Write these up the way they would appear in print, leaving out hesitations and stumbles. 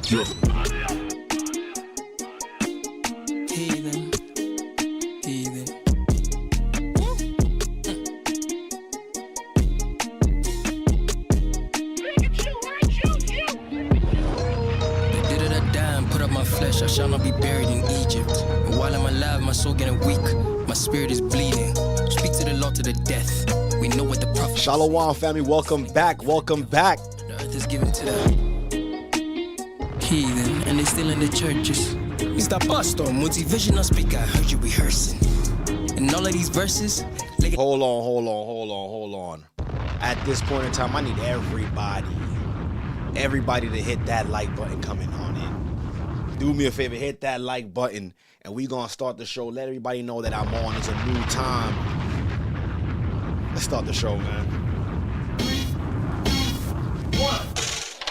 Heathen. I shall not be buried in Egypt. And while I'm alive, my soul getting weak. My spirit is bleeding. Speak to the Lord to the death. We know what the prophet. Shalom, family. Welcome back. Welcome back. The earth is given to the heathen, and they still in the churches. Mr. Pastor, motivational speaker, I heard you rehearsing. And all of these verses. Hold on. At this point in time, I need everybody to hit that like button coming on in. Do me a favor, hit that like button, and we gonna start the show. Let everybody know that I'm on. It's a new time. Let's start the show, man.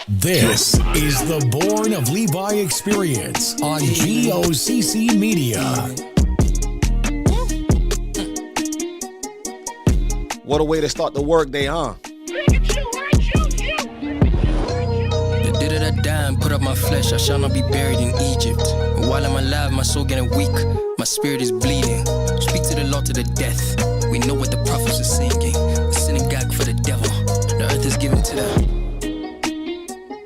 This is the Born of Levi experience on G.O.C.C. Media. What a way to start the workday, huh? Put up my flesh, I shall not be buried in Egypt. And while I'm alive, my soul getting weak. My spirit is bleeding. Speak to the Lord to the death. We know what the prophets are singing. The synagogue for the devil. The earth is given to the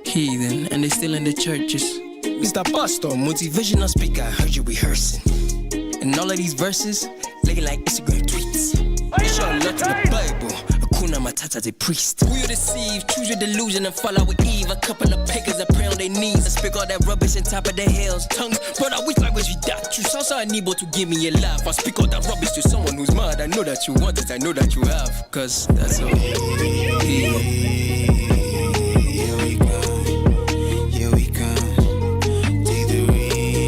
heathen, and they still in the churches. Mr. Pastor, motivational speaker, I heard you rehearsing. And all of these verses, looking like Instagram tweets. They show a lot to the Bible. Matata, the priest. Who you deceive? Choose your delusion and fall out with Eve. A couple of pagans that pray on their knees and speak all that rubbish on top of their hills. Tongues, brother, which language you that? You sound so unable to give me a laugh. I speak all that rubbish to someone who's mad. I know that you want it, I know that you have. Cause that's all. Here we come. Take the reins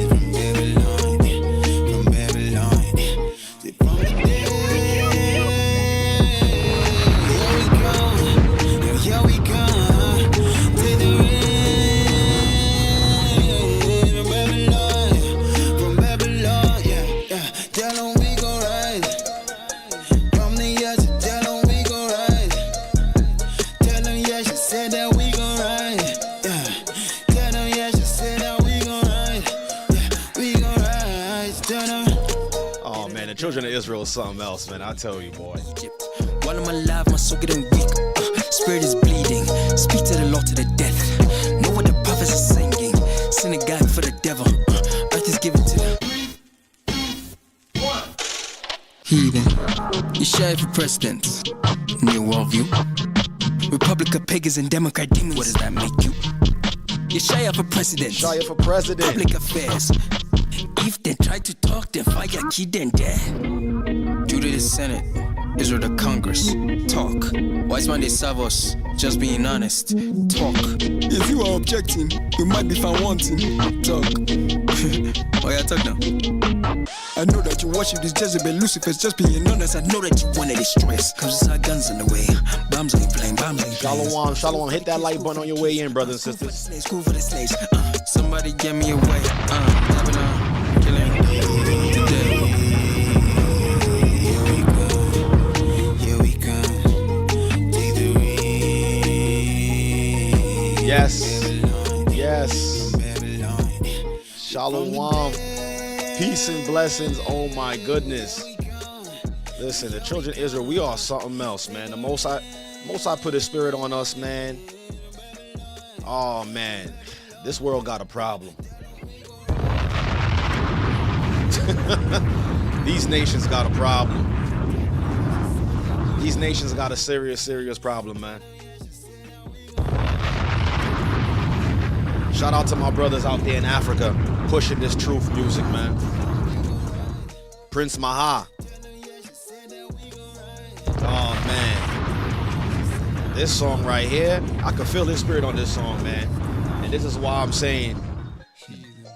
from Babylon. Children of Israel is something else, man. I tell you, boy. While I'm alive, my soul getting weak. Spirit is bleeding. Speak to the Lord to the death. Know what the prophets are singing. Synagogue for the devil. Earth is given to the heathen. You share for president in your worldview. Republic of pagans and Democrat demons. What does that make you? You share for president. Shire for president. Public affairs. If they try to talk, then fire kid them there. Due to the Senate, Israel the Congress. Talk. Wise man they serve us, just being honest. Talk. If you are objecting, we might be found wanting. Talk. Oh yeah, talk now. I know that you worship this Jezebel, Lucifer's just being honest. I know that you wanna destroy us. Cause it's our guns in the way. Bombs ain't playing, bombs ain't playing. Shalom. Hit that like button on your way in, brothers and sisters. School for the slaves. Somebody get me away. Tabernacles. Yes. Shalom. Peace and blessings. Oh my goodness. Listen, the children of Israel, we are something else, man. The Most High put his spirit on us, man. Oh man, this world got a problem. These nations got a problem. These nations got a serious problem, man. Shout out to my brothers out there in Africa pushing this truth music, man. Prince Maha. Oh, man. This song right here, I can feel his spirit on this song, man. And this is why I'm saying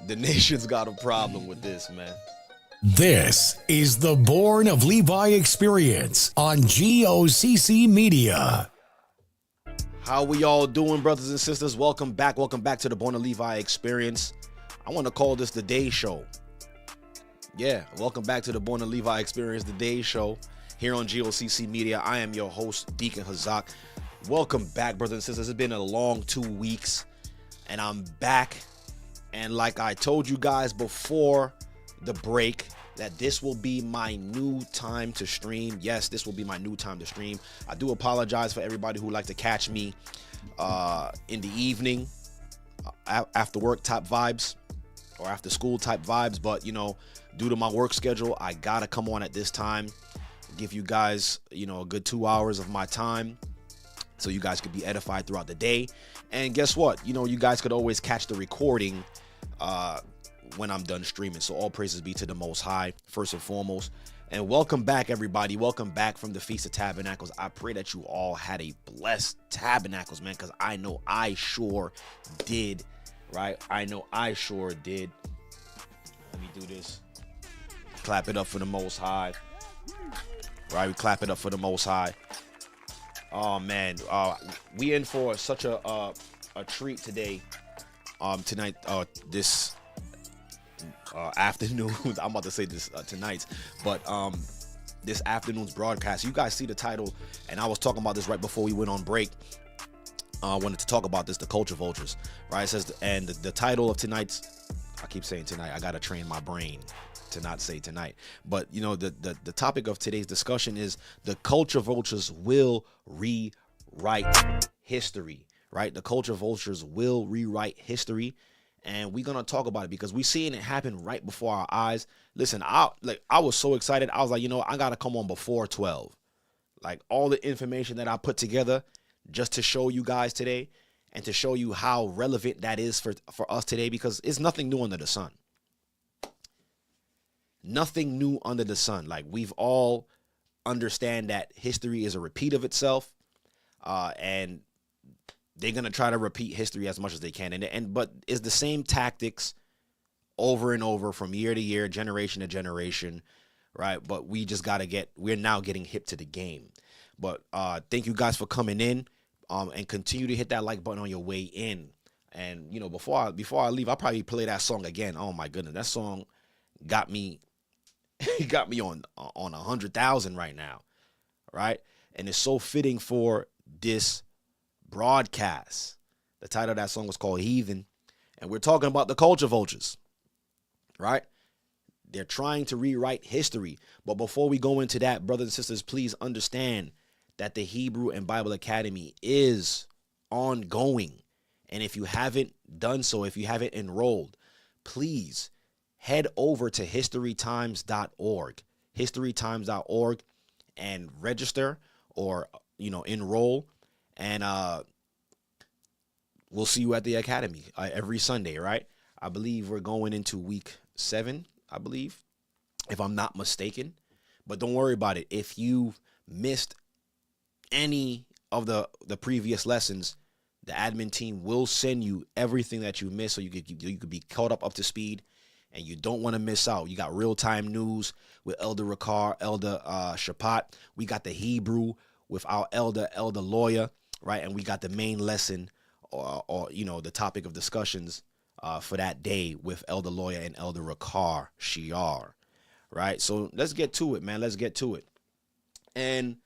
the nation's got a problem with this, man. This is the Born of Levi experience on G.O.C.C. Media. How we all doing, brothers and sisters? Welcome back to the Born of Levi experience. I want to call this the Day Show. Yeah, welcome back to the Born of Levi experience, the Day Show, here on G.O.C.C. Media. I am your host, Deacon Hazak. Welcome back, brothers and sisters. It's been a long 2 weeks, and I'm back. And like I told you guys before the break, that this will be my new time to stream. Yes, this will be my new time to stream. I do apologize for everybody who like to catch me in the evening, after work type vibes, or after school type vibes. But, you know, due to my work schedule, I gotta come on at this time, give you guys, you know, a good 2 hours of my time, so you guys could be edified throughout the day. And guess what? You know, you guys could always catch the recording when I'm done streaming. So all praises be to the Most High, first and foremost. And welcome back, everybody. Welcome back from the Feast of Tabernacles. I pray that you all had a blessed Tabernacles, man, because I know I sure did, right? I know I sure did. Let me do this. Clap it up for the Most High. Right, we clap it up for the Most High. Oh man, we in for such a treat today. Tonight, this afternoon. I'm about to say this tonight's, but this afternoon's broadcast. You guys see the title, and I was talking about this right before we went on break. I wanted to talk about this, the Culture Vultures, right? It says, and the title of tonight's, I keep saying tonight. I gotta train my brain to not say tonight, but you know, the topic of today's discussion is the Culture Vultures will rewrite history, right? The Culture Vultures will rewrite history, and we're gonna talk about it because we're seeing it happen right before our eyes. Listen, I was so excited. I was like, you know, I gotta come on before 12. Like, all the information that I put together just to show you guys today, and to show you how relevant that is for us today, because it's nothing new under the sun. Nothing new under the sun. Like, we've all understand that history is a repeat of itself, and they're gonna try to repeat history as much as they can, but it's the same tactics over and over from year to year, generation to generation, right? But we just we're now getting hip to the game. But thank you guys for coming in, and continue to hit that like button on your way in. And you know, before I leave, I'll probably play that song again. Oh my goodness, that song got me. He got me on 100,000 right now, right? And it's so fitting for this broadcast. The title of that song was called Heathen, and we're talking about the Culture Vultures, right? They're trying to rewrite history. But before we go into that, brothers and sisters, please understand that the Hebrew and Bible Academy is ongoing. And if you haven't done so, if you haven't enrolled, please head over to historytimes.org, and register, or, you know, enroll. And we'll see you at the academy every Sunday, right? I believe we're going into week 7, I believe, if I'm not mistaken. But don't worry about it. If you missed any of the previous lessons, the admin team will send you everything that you missed, so you could be caught up to speed. And you don't want to miss out. You got real-time news with Elder Rawchaa, Elder Rawchaa. We got the Hebrew with our Elder Lawya, right? And we got the main lesson, or you know, the topic of discussions for that day with Elder Lawya and Elder Rawchaa Shiar, right? So let's get to it, man. Let's get to it. And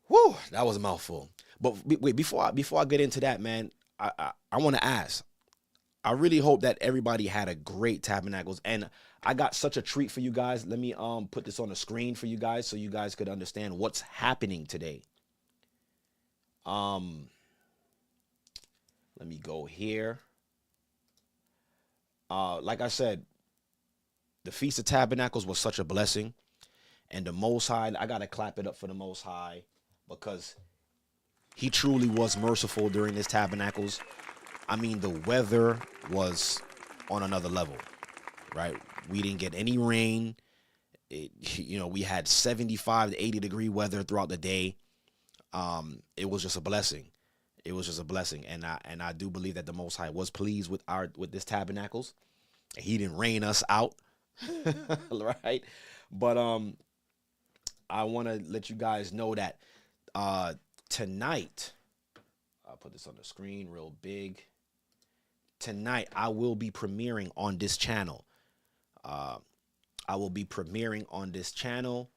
whew, that was a mouthful. But wait, before I get into that, man, I want to ask. I really hope that everybody had a great Tabernacles, and I got such a treat for you guys. Let me put this on the screen for you guys, so you guys could understand what's happening today. Let me go here. Like I said, the Feast of Tabernacles was such a blessing, and the Most High, I gotta clap it up for the Most High, because he truly was merciful during this Tabernacles. I mean, the weather was on another level, right? We didn't get any rain. You know, we had 75 to 80 degree weather throughout the day. It was just a blessing. It was just a blessing. And I do believe that the Most High was pleased with this Tabernacles. He didn't rain us out, right? But I want to let you guys know that tonight, I'll put this on the screen real big. Tonight, I will be premiering on this channel. I will be premiering on this channel.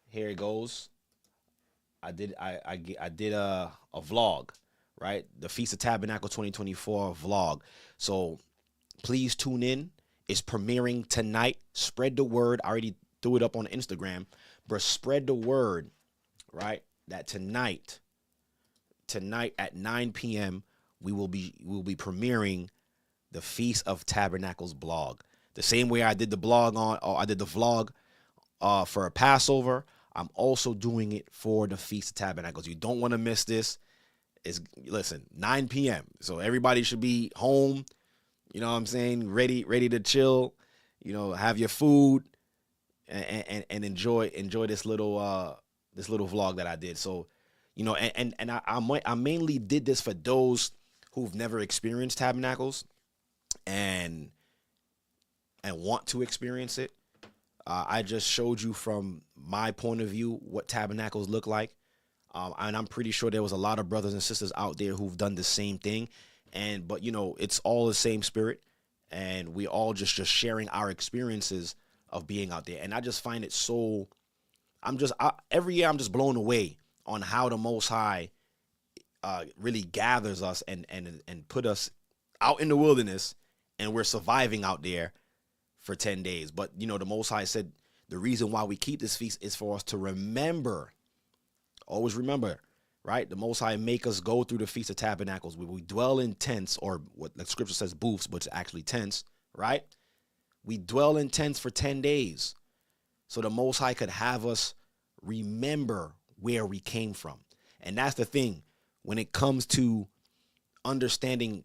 Here it goes. I did a vlog, right? The Feast of Tabernacle 2024 vlog. So please tune in. It's premiering tonight. Spread the word. I already threw it up on Instagram, but spread the word, right? That tonight at 9 p.m. we will be premiering the Feast of Tabernacles blog. The same way I did the vlog for a Passover, I'm also doing it for the Feast of Tabernacles. You don't want to miss this. Listen, 9 p.m. So everybody should be home, you know what I'm saying, ready to chill, have your food and enjoy this little vlog that I did. So, I mainly did this for those who've never experienced Tabernacles and want to experience it. I just showed you from my point of view what Tabernacles look like. And I'm pretty sure there was a lot of brothers and sisters out there who've done the same thing. But it's all the same spirit. And we all just sharing our experiences of being out there. And I just find it so, every year I'm just blown away on how the Most High really gathers us and put us out in the wilderness, and we're surviving out there for 10 days. But, the Most High said the reason why we keep this feast is for us to remember. Always remember, right? The Most High make us go through the Feast of Tabernacles where we dwell in tents, or what the scripture says booths, but it's actually tents, right? We dwell in tents for 10 days so the Most High could have us remember where we came from. And that's the thing when it comes to understanding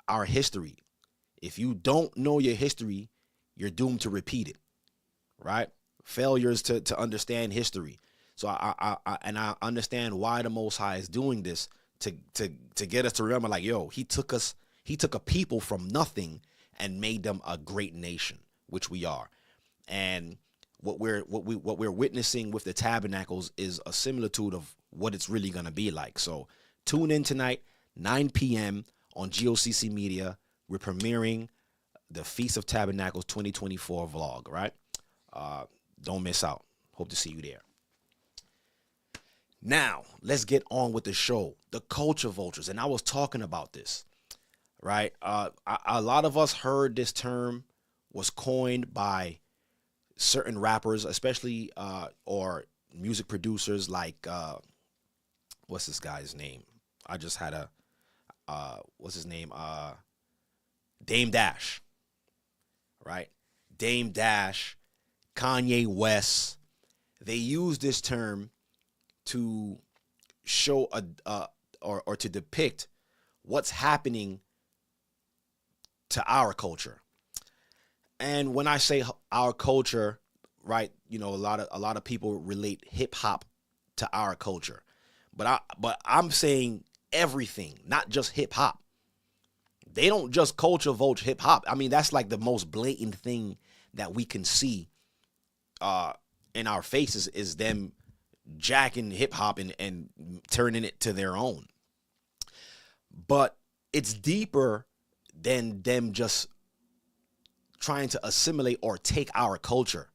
our history. If you don't know your history, you're doomed to repeat it, right? Failures to understand history. So I understand why the Most High is doing this to get us to remember, like, yo, he took a people from nothing and made them a great nation, which we are. And what we're witnessing with the Tabernacles is a similitude of what it's really going to be like. So tune in tonight, 9 p.m. on G.O.C.C. Media. We're premiering the Feast of Tabernacles 2024 vlog, right? Don't miss out. Hope to see you there. Now, let's get on with the show, the Culture Vultures. And I was talking about this, right? A lot of us heard this term was coined by certain rappers, especially or music producers like, what's this guy's name? I just had what's his name? Dame Dash, right? Dame Dash, Kanye West. They use this term to show or to depict what's happening to our culture. And when I say our culture, right, a lot of people relate hip hop to our culture. But I'm saying everything, not just hip hop. They don't just culture vulture hip hop. I mean, that's like the most blatant thing that we can see in our faces is them jacking hip hop and turning it to their own. But it's deeper than them just trying to assimilate or take our culture.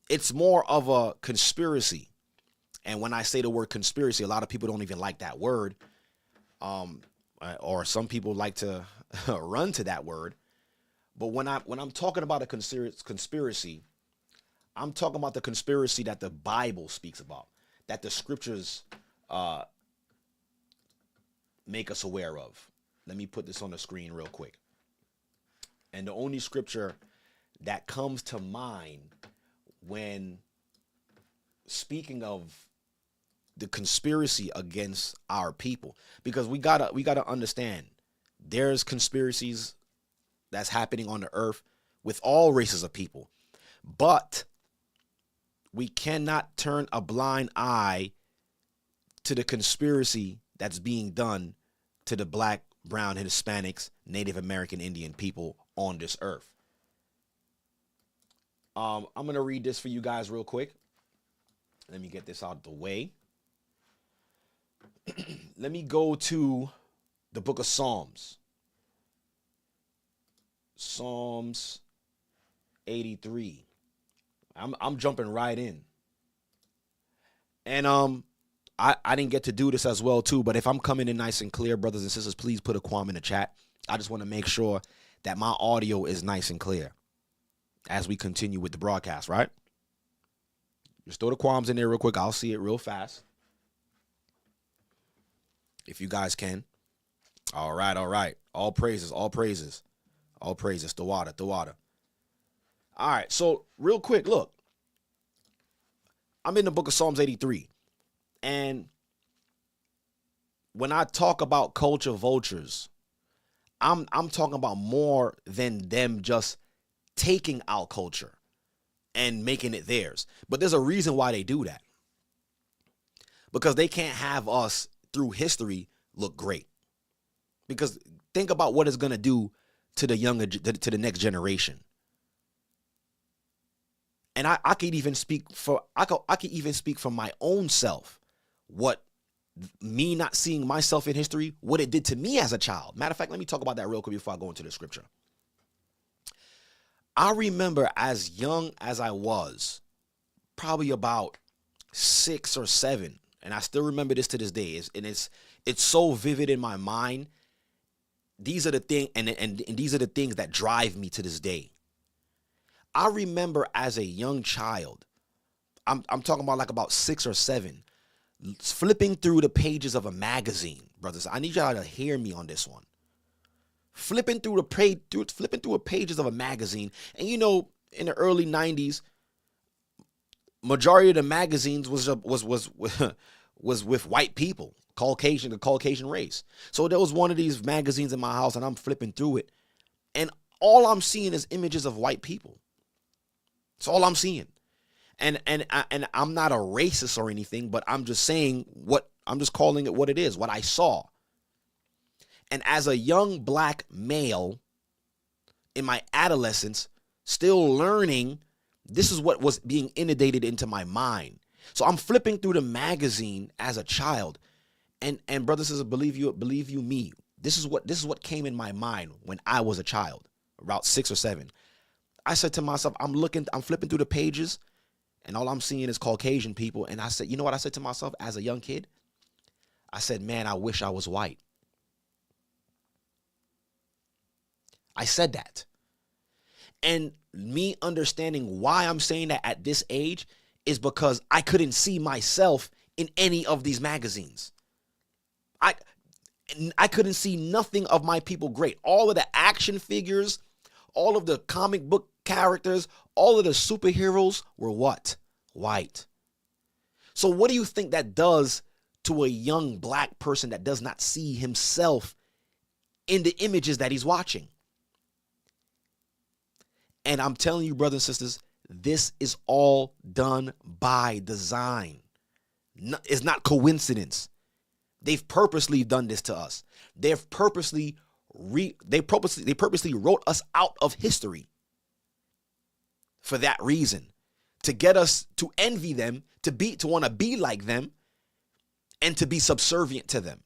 It's more of a conspiracy. And when I say the word conspiracy, a lot of people don't even like that word. Or some people like to run to that word. But when I'm talking about a conspiracy, I'm talking about the conspiracy that the Bible speaks about, that the scriptures make us aware of. Let me put this on the screen real quick. And the only scripture that comes to mind when speaking of the conspiracy against our people, because we gotta understand there's conspiracies that's happening on the earth with all races of people, but we cannot turn a blind eye to the conspiracy that's being done to the Black, brown, Hispanics, Native American, Indian people on this earth. I'm going to read this for you guys real quick. Let me get this out of the way. Let me go to the book of Psalms. Psalms 83. I'm jumping right in. And I didn't get to do this as well too, but if I'm coming in nice and clear, brothers and sisters, please put a qualm in the chat. I just want to make sure that my audio is nice and clear as we continue with the broadcast, right? Just throw the qualms in there real quick. I'll see it real fast. If you guys can. All right, all right. All praises, all praises. All praises. The water, the water. All right, so real quick, look. I'm in the book of Psalms 83. And when I talk about culture vultures, I'm talking about more than them just taking our culture and making it theirs. But there's a reason why they do that. Because they can't have us through history look great. Because think about what it's going to do to the younger, to the next generation. And I could even speak for I could even speak for my own self. What me not seeing myself in history, what it did to me as a child. Matter of fact, let me talk about that real quick before I go into the scripture. I remember as young as I was, probably about 6 or 7, and I still remember this to this day. It's so vivid in my mind. These are the things, and these are the things that drive me to this day. I remember as a young child, I'm talking about like about 6 or 7, flipping through the pages of a magazine, brothers. I need y'all to hear me on this one. Flipping through the pages of a magazine, and you know, in the early 90s, majority of the magazines was with white people, the Caucasian race. So there was one of these magazines in my house, and I'm flipping through it, and all I'm seeing is images of white people. That's all I'm seeing. And I'm not a racist or anything, but I'm just saying I'm just calling it what it is, what I saw. And as a young black male in my adolescence, still learning, this is what was being inundated into my mind. So I'm flipping through the magazine as a child, and brothers and sisters, believe you me, this is what came in my mind when I was a child, about 6 or 7. I said to myself, I'm flipping through the pages, and all I'm seeing is Caucasian people. And I said, you know what I said to myself as a young kid? I said, man, I wish I was white. I said that. And me understanding why I'm saying that at this age is because I couldn't see myself in any of these magazines. I couldn't see nothing of my people great. All of the action figures, all of the comic book characters, all of the superheroes were what? White. So what do you think that does to a young black person that does not see himself in the images that he's watching? And I'm telling you, brothers and sisters, this is all done by design. It's not coincidence. They've purposely done this to us. They purposely wrote us out of history for that reason, to get us to envy them, to want to be like them, and to be subservient to them.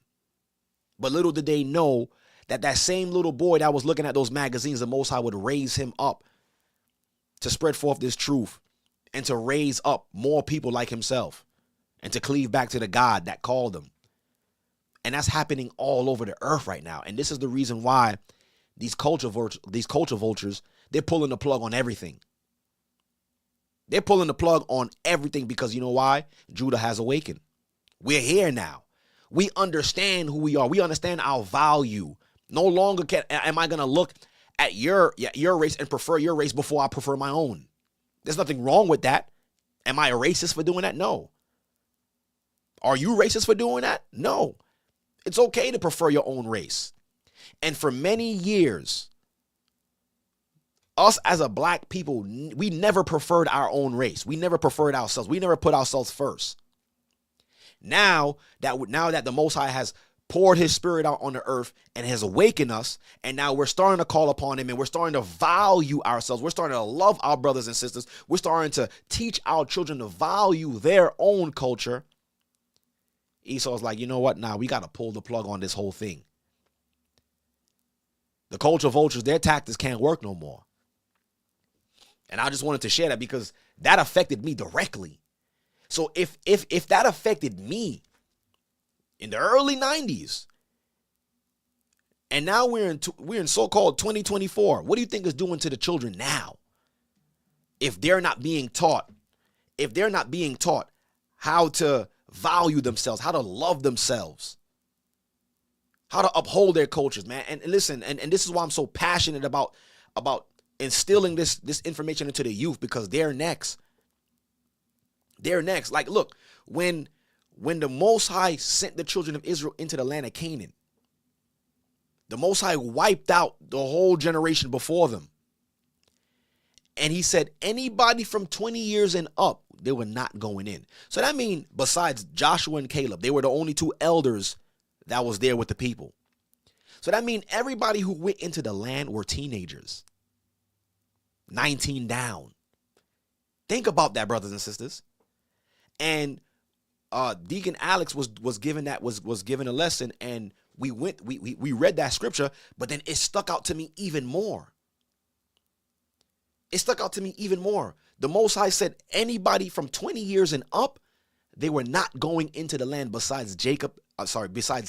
But little did they know that same little boy that was looking at those magazines, the Most High would raise him up to spread forth this truth and to raise up more people like himself and to cleave back to the God that called them. And that's happening all over the earth right now. And this is the reason why these culture vultures, they're pulling the plug on everything. They're pulling the plug on everything because you know why? Judah has awakened. We're here now. We understand who we are. We understand our value. No longer am I going to look at your race and prefer your race before I prefer my own. There's nothing wrong with that. Am I a racist for doing that? No. Are you racist for doing that? No. It's okay to prefer your own race. And for many years, us as a black people, we never preferred our own race. We never preferred ourselves. We never put ourselves first. Now that the Most High has poured his spirit out on the earth and has awakened us, and now we're starting to call upon him and we're starting to value ourselves. We're starting to love our brothers and sisters. We're starting to teach our children to value their own culture. Esau's like, you know what? Now we got to pull the plug on this whole thing. The culture vultures, their tactics can't work no more. And I just wanted to share that because that affected me directly. So if that affected me in the early 90s. And now we're in so-called 2024. What do you think is doing to the children now? If they're not being taught how to value themselves, how to love themselves, how to uphold their cultures, man. And listen, and this is why I'm so passionate about instilling this information into the youth, because they're next. They're next. Like, look, when the Most High sent the children of Israel into the land of Canaan, the Most High wiped out the whole generation before them. And he said anybody from 20 years and up, they were not going in. So that means besides Joshua and Caleb, they were the only two elders that was there with the people. So that means everybody who went into the land were teenagers. 19 down. Think about that, brothers and sisters. And Deacon Alex was given a lesson, and we read that scripture, but then it stuck out to me even more. It stuck out to me even more. The Most High said anybody from 20 years and up, they were not going into the land besides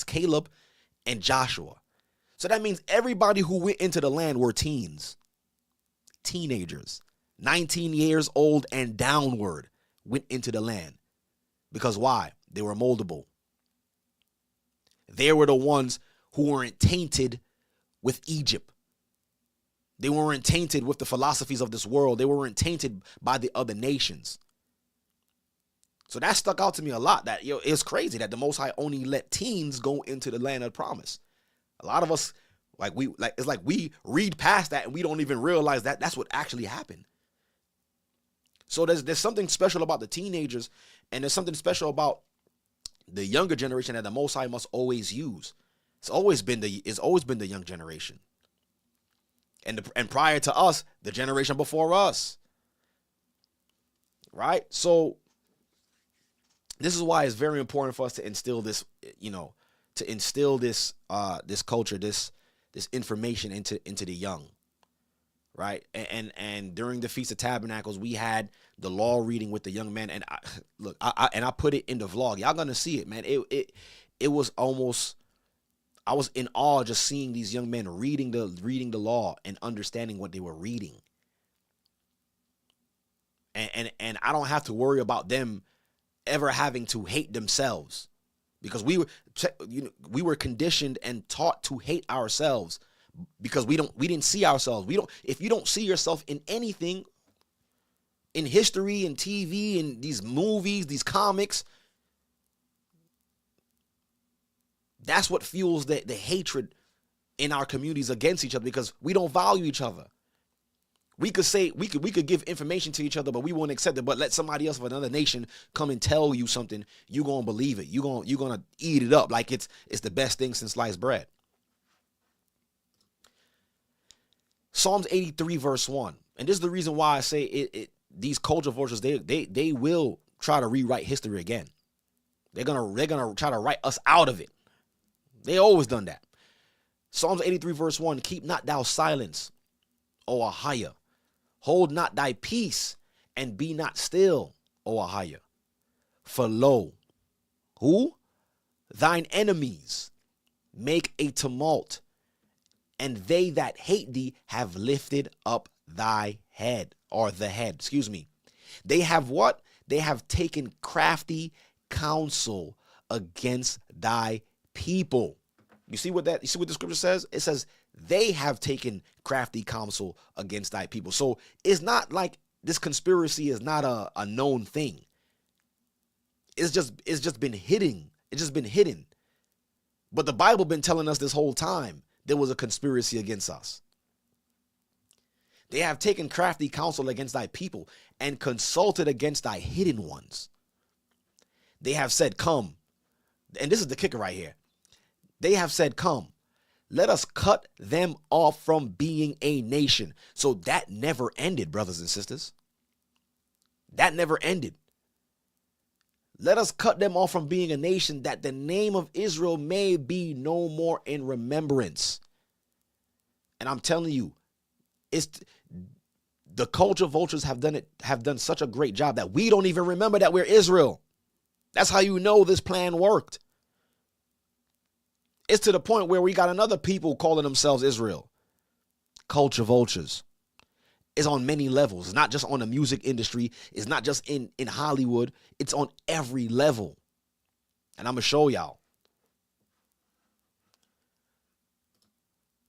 Caleb and Joshua. So that means everybody who went into the land were teenagers, 19 years old and downward went into the land. Because why? They were moldable. They were the ones who weren't tainted with Egypt. They weren't tainted with the philosophies of this world. They weren't tainted by the other nations. So that stuck out to me a lot. That it's crazy that the Most High only let teens go into the land of promise. A lot of us, it's like we read past that and we don't even realize that that's what actually happened. So there's something special about the teenagers, and there's something special about the younger generation that the Most High must always use. It's always been the young generation. And prior to us, the generation before us. Right? So this is why it's very important for us to instill this, this culture, this information into the young. Right? And during the Feast of Tabernacles, we had the law reading with the young men. And I put it in the vlog. Y'all gonna see it, man. It was almost, I was in awe just seeing these young men reading the law and understanding what they were reading. And I don't have to worry about them ever having to hate themselves, because we were conditioned and taught to hate ourselves because we didn't see ourselves. If you don't see yourself in anything, in history and TV and these movies, these comics, that's what fuels the hatred in our communities against each other, because we don't value each other. We could give information to each other, but we won't accept it. But let somebody else of another nation come and tell you something, you're gonna believe it. You're gonna eat it up like it's the best thing since sliced bread. Psalms 83 verse 1, and this is the reason why I say these culture vultures, they will try to rewrite history again. They're gonna try to write us out of it. They always done that. Psalms 83 verse 1, keep not thou silence, O Ahijah. Hold not thy peace, and be not still, O Ahijah. For lo, who? Thine enemies make a tumult, and they that hate thee have lifted up thy head, or the head, excuse me. They have what? They have taken crafty counsel against thy people. You see what the scripture says? It says they have taken crafty counsel against thy people. So it's not like this conspiracy is not a known thing. It's just been hidden. It's just been hidden. But the Bible been telling us this whole time there was a conspiracy against us. They have taken crafty counsel against thy people and consulted against thy hidden ones. They have said, come. And this is the kicker right here. They have said, come, let us cut them off from being a nation. So that never ended, brothers and sisters. That never ended. Let us cut them off from being a nation, that the name of Israel may be no more in remembrance. And I'm telling you, the culture vultures have done such a great job that we don't even remember that we're Israel. That's how you know this plan worked. It's to the point where we got another people calling themselves Israel. Culture Vultures. It's on many levels. It's not just on the music industry. It's not just in Hollywood. It's on every level. And I'm going to show y'all.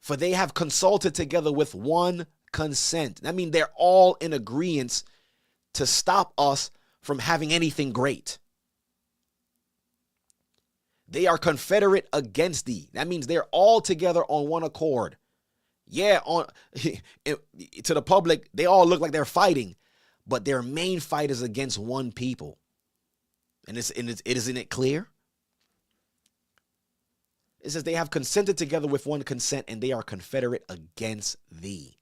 For they have consulted together with one consent. That means they're all in agreement to stop us from having anything great. They are confederate against thee. That means they're all together on one accord. Yeah, to the public, they all look like they're fighting, but their main fight is against one people. And isn't it clear? It says they have consented together with one consent, and they are confederate against thee.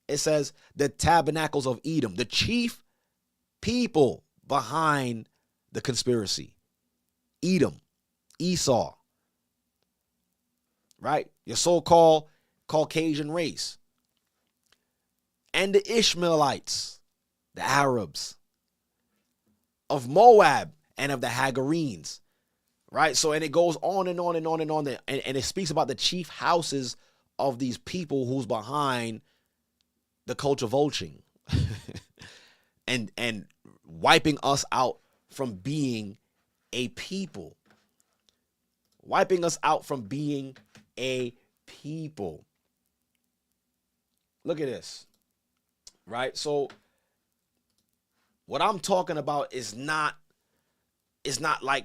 It says the Tabernacles of Edom, the chief people behind the conspiracy. Edom, Esau, right? Your so-called Caucasian race. And the Ishmaelites, the Arabs, of Moab and of the Hagarenes, right? So, and it goes on and on and on and on. And it speaks about the chief houses of these people who's behind the culture vulturing and wiping us out from being a people. Wiping us out from being a people. Look at this, right? So what I'm talking about is not like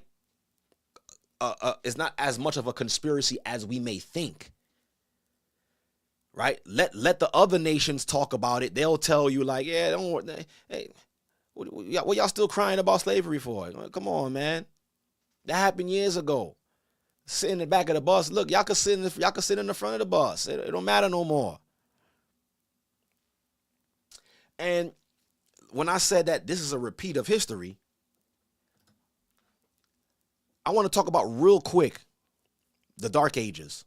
it's not as much of a conspiracy as we may think, right? Let the other nations talk about it. They'll tell you like, yeah, don't worry. Hey, what y'all still crying about slavery for? Come on, man. That happened years ago. Sit in the back of the bus. Look, y'all can sit in the front of the bus. It don't matter no more. And when I said that this is a repeat of history, I want to talk about real quick the Dark Ages.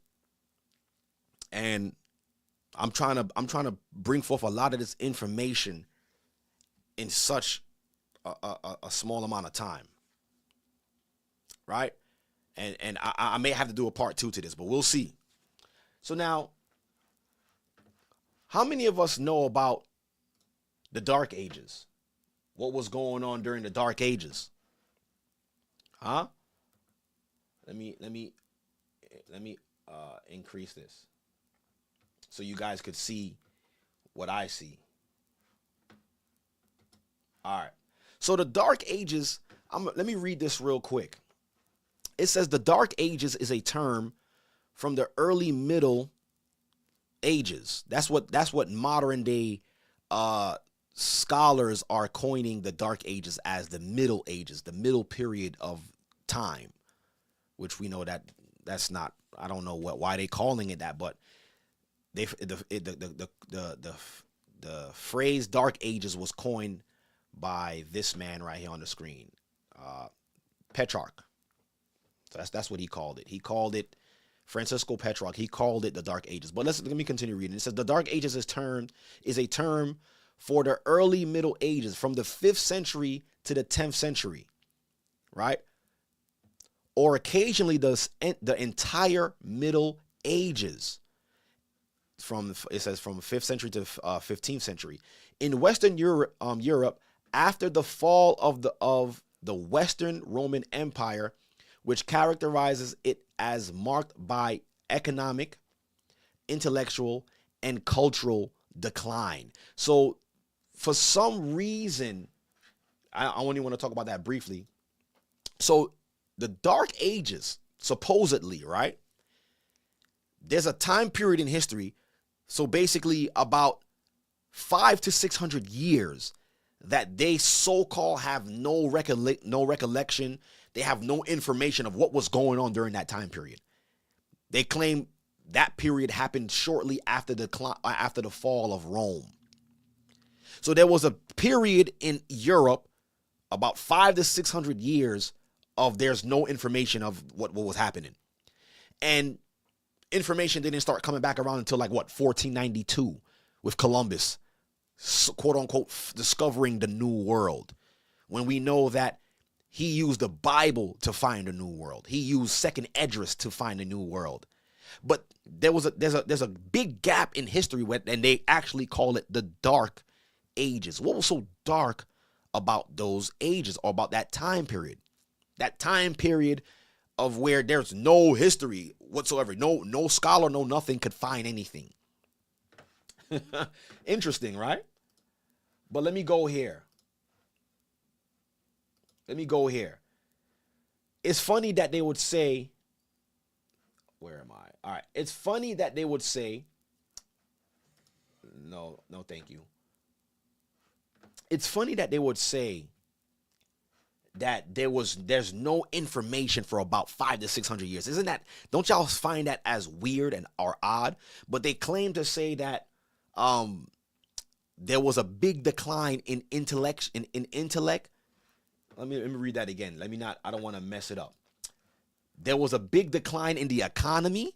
And I'm trying to bring forth a lot of this information in such a small amount of time. Right? And I may have to do a part 2 to this, but we'll see. So now, how many of us know about the Dark Ages? What was going on during the Dark Ages? Huh? Let me increase this so you guys could see what I see. All right. So the Dark Ages, let me read this real quick. It says the Dark Ages is a term from the early Middle Ages. That's what modern day scholars are coining the Dark Ages as the Middle Ages, the middle period of time, which we know that's not. I don't know why they calling it that, but the phrase Dark Ages was coined by this man right here on the screen, Petrarch. So that's what he called it. He called it Francisco Petrarch. He called it the Dark Ages. But let me continue reading. It says the Dark Ages is a term for the early Middle Ages from the 5th century to the 10th century, right? Or occasionally the entire Middle Ages. It says from 5th century to 15th century. In Western Europe, after the fall of the Western Roman Empire, which characterizes it as marked by economic, intellectual, and cultural decline. So for some reason, I only want to talk about that briefly. So the Dark Ages, supposedly, right? There's a time period in history, so basically about 500 to 600 years that they so-called have no recollection. They have no information of what was going on during that time period. They claim that period happened shortly after the fall of Rome. So there was a period in Europe about 500 to 600 years of there's no information of what was happening. And information didn't start coming back around until 1492 with Columbus, quote unquote, discovering the new world. When we know that He used the Bible to find a new world. He used second Esdras to find a new world. But there's a big gap in history and they actually call it the Dark Ages. What was so dark about those ages, or about that time period? That time period of where there's no history whatsoever. No scholar, no nothing could find anything. Interesting, right? But let me go here. It's funny that they would say, where am I? All right. It's funny that they would say, no, thank you. It's funny that they would say that there's no information for about 500 to 600 years. Don't y'all find that as weird or odd? But they claim to say that there was a big decline in intellect. Let me read that again. I don't want to mess it up. There was a big decline in the economy,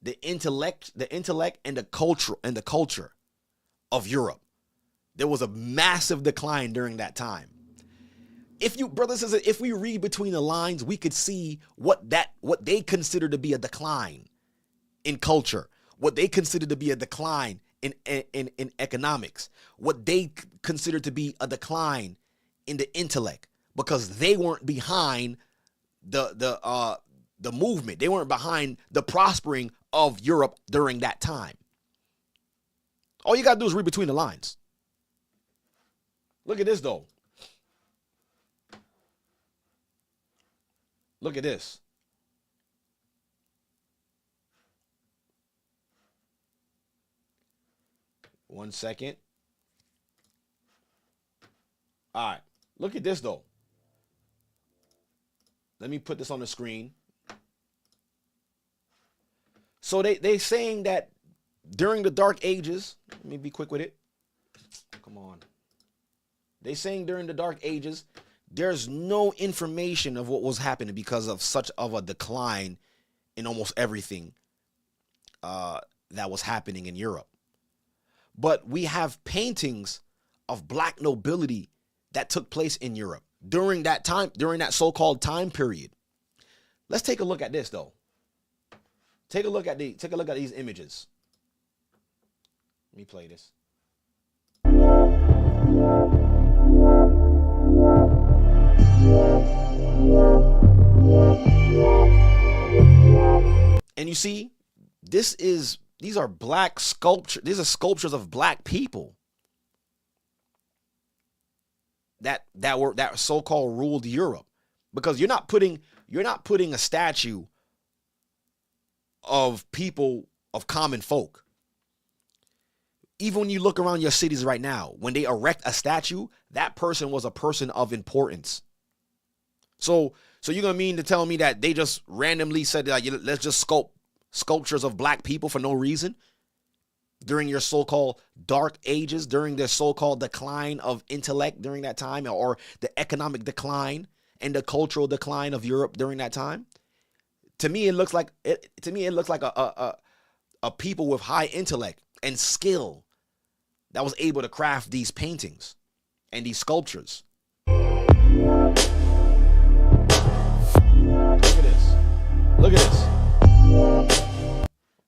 the intellect and the culture of Europe. There was a massive decline during that time. If we read between the lines, we could see what they consider to be a decline in culture, what they consider to be a decline in economics, what they consider to be a decline in the intellect, because they weren't behind the movement. They weren't behind the prospering of Europe during that time. All you got to do is read between the lines. Look at this, though. Look at this. One second. All right. Look at this, though. Let me put this on the screen. So they saying that during the Dark Ages, let me be quick with it. Come on. They saying during the Dark Ages, there's no information of what was happening because of such of a decline in almost everything that was happening in Europe. But we have paintings of black nobility that took place in Europe during that time, during that so-called time period. Let's take a look at this, though. Take a look at these images. Let me play this. And you see, these are black sculpture. These are sculptures of black people that so-called ruled Europe. Because you're not putting a statue of people, of common folk. Even when you look around your cities right now, when they erect a statue, that person was a person of importance. So you're going to mean to tell me that they just randomly said, let's just sculpt sculptures of black people for no reason during your so-called dark ages, during their so-called decline of intellect during that time, or the economic decline and the cultural decline of Europe during that time? To me, it looks like a people with high intellect and skill that was able to craft these paintings and these sculptures. Look at this. Look at this.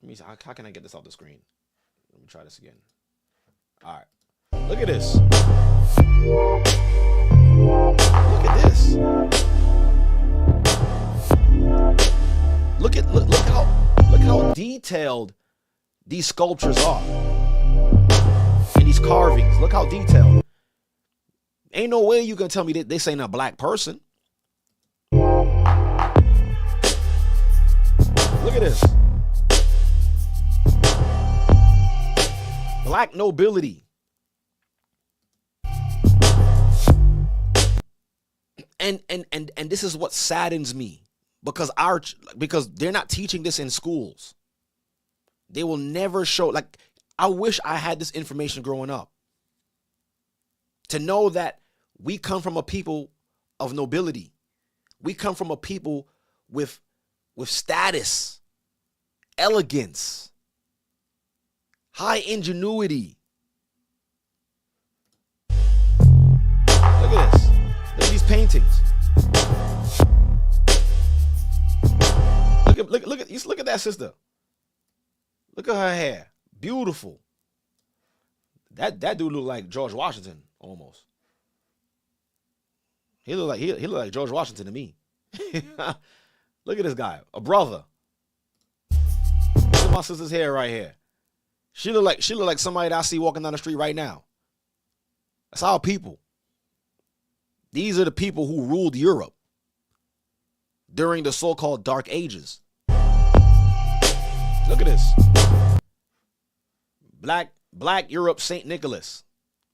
Let me see, how can I get this off the screen? Let me try this again. All right. Look at this. Look at this. Look how detailed these sculptures are. And these carvings. Look how detailed. Ain't no way you can tell me that this ain't a black person. Look at this. Black nobility. And this is what saddens me, because they're not teaching this in schools. They will never show. Like, I wish I had this information growing up, to know that we come from a people of nobility. We come from a people with status, elegance, high ingenuity. Look at this. Look at these paintings. that sister. Look at her hair. Beautiful. That dude look like George Washington almost. He look like George Washington to me. Look at this guy, a brother. Look at my sister's hair right here. She look like somebody that I see walking down the street right now. That's our people. These are the people who ruled Europe during the so-called Dark Ages. Look at this. Black Europe Saint Nicholas,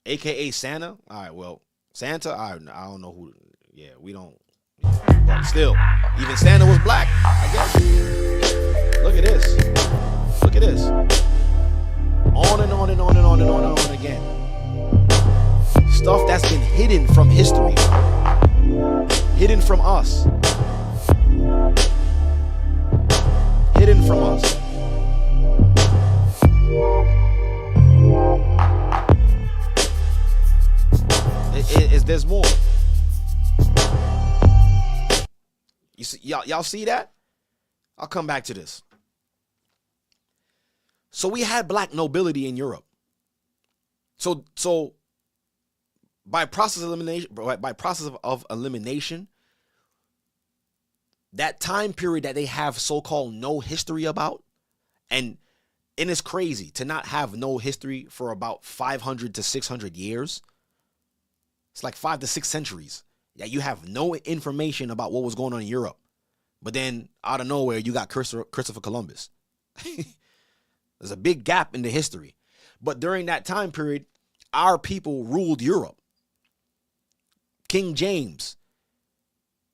aka Santa. All right, well, Santa, I don't know who. Yeah, we don't. But still, even Santa was black, I guess. Look at this. Look at this. On and on and on and on and on and on again. Stuff that's been hidden from history. Hidden from us. Hidden from us. There's more. You see, y'all see that? I'll come back to this. So we had black nobility in Europe. So by process of elimination, that time period that they have so-called no history about, and it's crazy to not have no history for about 500 to 600 years. It's like 5 to 6 centuries. Yeah, you have no information about what was going on in Europe. But then out of nowhere, you got Christopher Columbus. There's a big gap in the history. But during that time period, our people ruled Europe. King James,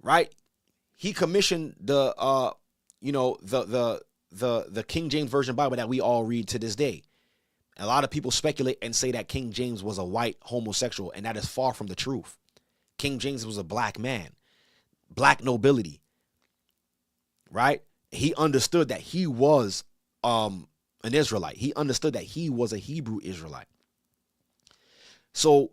right? He commissioned the King James Version Bible that we all read to this day. A lot of people speculate and say that King James was a white homosexual, and that is far from the truth. King James was a black man, black nobility, right? He understood that he was an Israelite. He understood that he was a Hebrew Israelite. So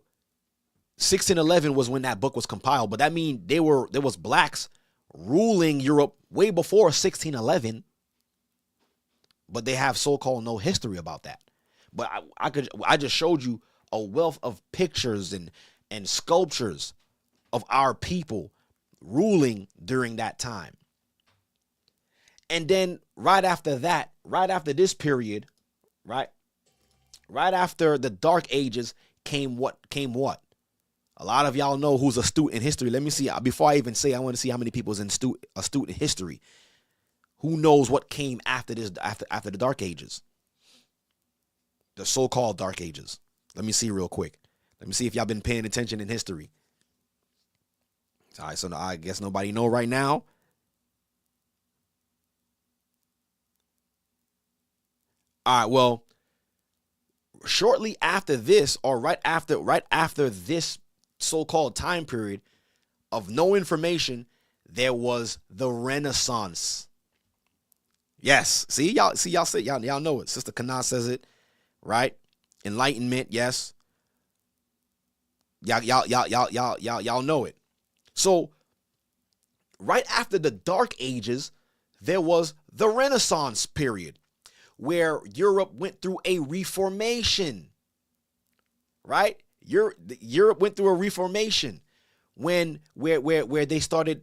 1611 was when that book was compiled, but that means there was blacks ruling Europe way before 1611, but they have so-called no history about that. But I just showed you a wealth of pictures and sculptures of our people ruling during that time. And then right after that, right after this period, right after the Dark Ages came what? A lot of y'all know who's astute in history. Let me see. Before I even say, I want to see how many people is astute in history. Who knows what came after this, after the Dark Ages? The so-called Dark Ages. Let me see real quick. Let me see if y'all been paying attention in history. All right, so I guess nobody know right now. All right, well, shortly after this, or right after this so-called time period of no information, there was the Renaissance. Yes, y'all know it. Sister Kana says it, right? Enlightenment, yes. Y'all know it. So, right after the Dark Ages, there was the Renaissance period, where Europe went through a reformation, right? Europe went through a reformation where they started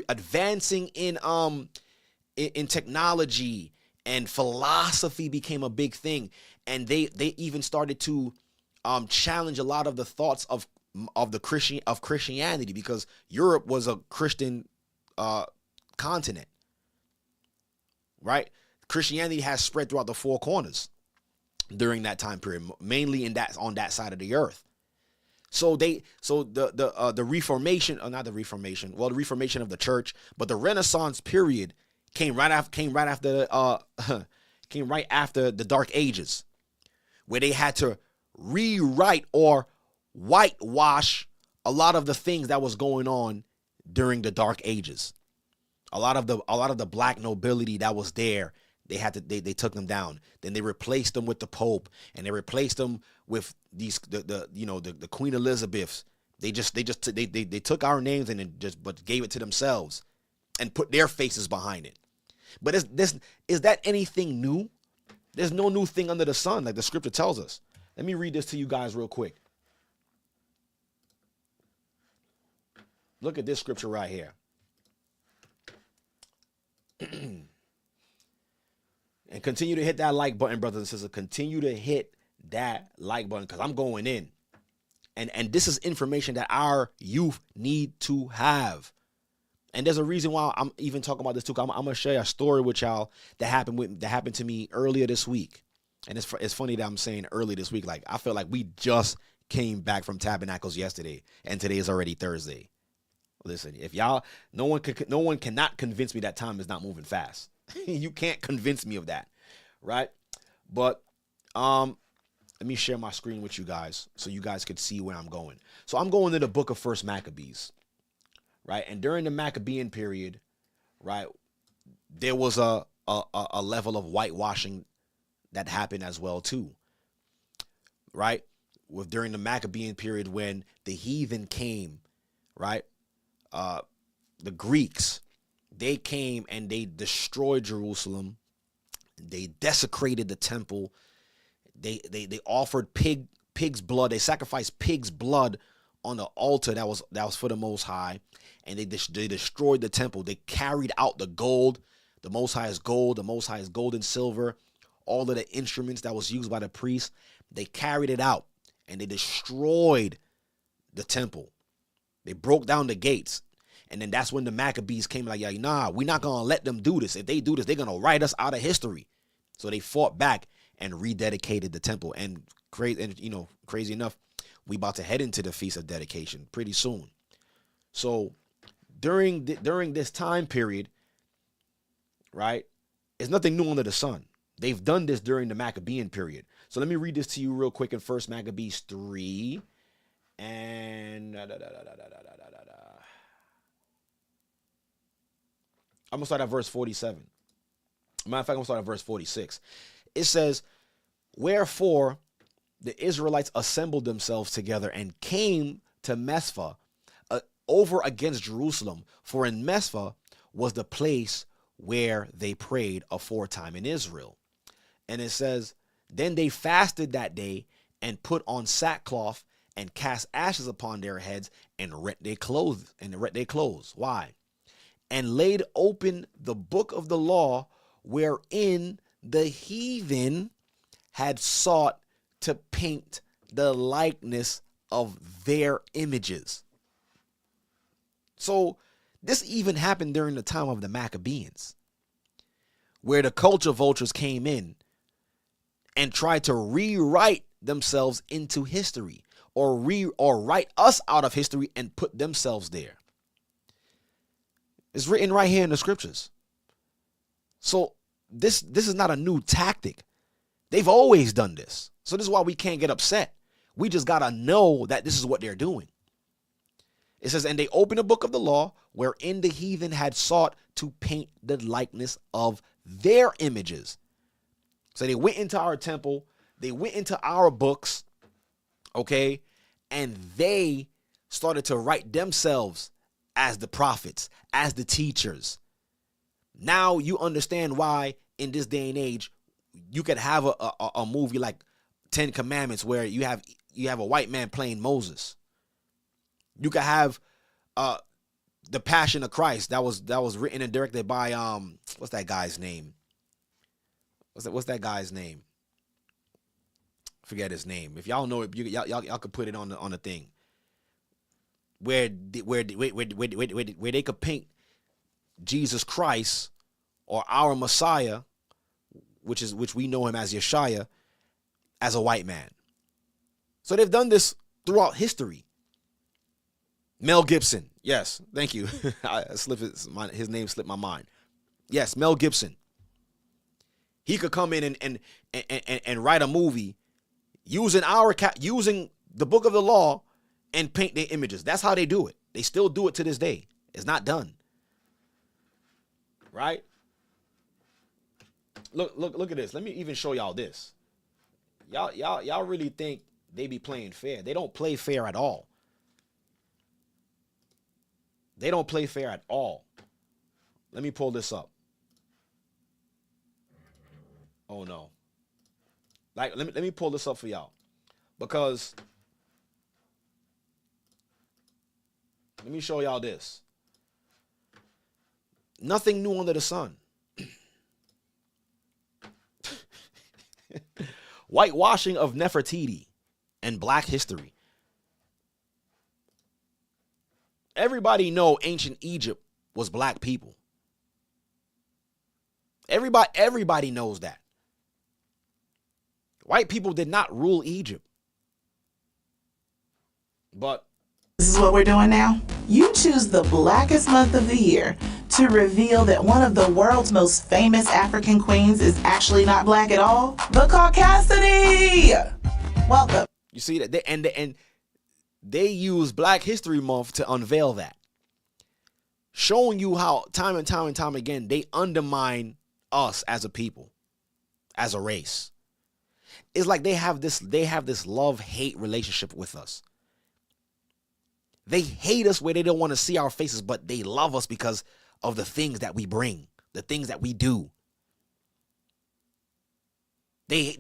advancing in technology, and philosophy became a big thing, and they even started to challenge a lot of the thoughts of Christianity, because Europe was a Christian continent, right? Christianity has spread throughout the four corners during that time period, mainly on that side of the earth. So the Reformation, or not the Reformation, well, the Reformation of the church, but the Renaissance period came right after the Dark Ages, where they had to rewrite or whitewash a lot of the things that was going on during the Dark Ages. A lot of the black nobility that was there, they took them down. Then they replaced them with the Pope, and they replaced them with the Queen Elizabeths. They took our names and but gave it to themselves and put their faces behind it. But is that anything new? There's no new thing under the sun, like the scripture tells us. Let me read this to you guys real quick. Look at this scripture right here. And continue to hit that like button, brothers and sisters. Continue to hit that like button because I'm going in. And this is information that our youth need to have. And there's a reason why I'm even talking about this too. I'm gonna share a story with y'all that happened to me earlier this week. And it's funny that I'm saying early this week. Like, I feel like we just came back from Tabernacles yesterday, and today is already Thursday. Listen, if y'all, no one cannot convince me that time is not moving fast. You can't convince me of that, right? But let me share my screen with you guys so you guys could see where I'm going. So I'm going to the book of First Maccabees, right? And during the Maccabean period, right, there was a level of whitewashing that happened as well too, right? During the Maccabean period when the heathen came, right? The Greeks, they came and they destroyed Jerusalem. They desecrated the temple. They offered pig's blood. They sacrificed pig's blood on the altar that was for the Most High, and they destroyed the temple. They carried out the gold. The Most High is gold. The Most High is gold and silver. All of the instruments that was used by the priests, they carried it out, and they destroyed the temple. They broke down the gates. And then that's when the Maccabees came like, yeah, nah, we're not going to let them do this. If they do this, they're going to write us out of history. So they fought back and rededicated the temple. And crazy enough, we about to head into the Feast of Dedication pretty soon. So during this time period, right, there's nothing new under the sun. They've done this during the Maccabean period. So let me read this to you real quick in 1 Maccabees 3. And I'm going to start at verse 47. Matter of fact, I'm going to start at verse 46. It says, wherefore the Israelites assembled themselves together and came to Mesphah over against Jerusalem. For in Mesphah was the place where they prayed aforetime in Israel. And it says, then they fasted that day and put on sackcloth and cast ashes upon their heads and rent their clothes. Why? And laid open the book of the law wherein the heathen had sought to paint the likeness of their images. So this even happened during the time of the Maccabees, where the culture vultures came in and tried to rewrite themselves into history, or write us out of history and put themselves there. It's written right here in the scriptures. So this is not a new tactic. They've always done this. So this is why we can't get upset. We just got to know that this is what they're doing. It says, and they opened the book of the law wherein the heathen had sought to paint the likeness of their images. So they went into our temple. They went into our books. Okay. And they started to write themselves as the prophets, as the teachers. Now you understand why in this day and age, you could have a movie like 10 Commandments where you have a white man playing Moses. You could have the Passion of Christ that was written and directed by what's that guy's name? What's that guy's name? Forget his name. If y'all know it, y'all could put it on the thing. Where they could paint Jesus Christ or our Messiah, which we know him as Yeshua, as a white man. So they've done this throughout history. Mel Gibson, yes, thank you. His name slipped my mind. Yes, Mel Gibson. He could come in and write a movie using the book of the law and paint their images. That's how they do it. They still do it to this day. It's not done. Right? Look at this. Let me even show y'all this. Y'all really think they be playing fair. They don't play fair at all. They don't play fair at all. Let me pull this up. Oh no. Like, let me pull this up for y'all. Because let me show y'all this. Nothing new under the sun. Whitewashing of Nefertiti and Black history. Everybody know ancient Egypt was black people. Everybody knows that. White people did not rule Egypt. But this is what we're doing now. You choose the blackest month of the year to reveal that one of the world's most famous African queens is actually not black at all. The Caucasity! Welcome. You see that they use Black History Month to unveil that. Showing you how time and time again they undermine us as a people, as a race. It's like they have this love-hate relationship with us. They hate us where they don't want to see our faces, but they love us because of the things that we bring, the things that we do. They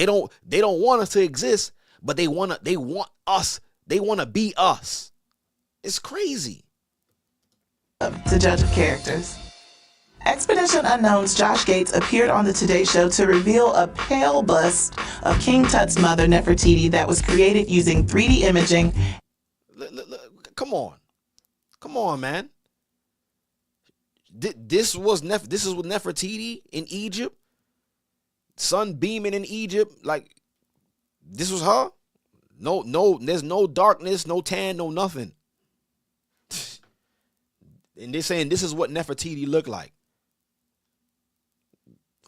don't want us to exist, but they want us. They want to be us. It's crazy. To judge of characters. Expedition Unknown's Josh Gates appeared on the Today Show to reveal a pale bust of King Tut's mother, Nefertiti, that was created using 3D imaging. Come on, man. This was Nefertiti in Egypt. Sun beaming in Egypt, like this was her. No, there's no darkness, no tan, no nothing. And they're saying this is what Nefertiti looked like.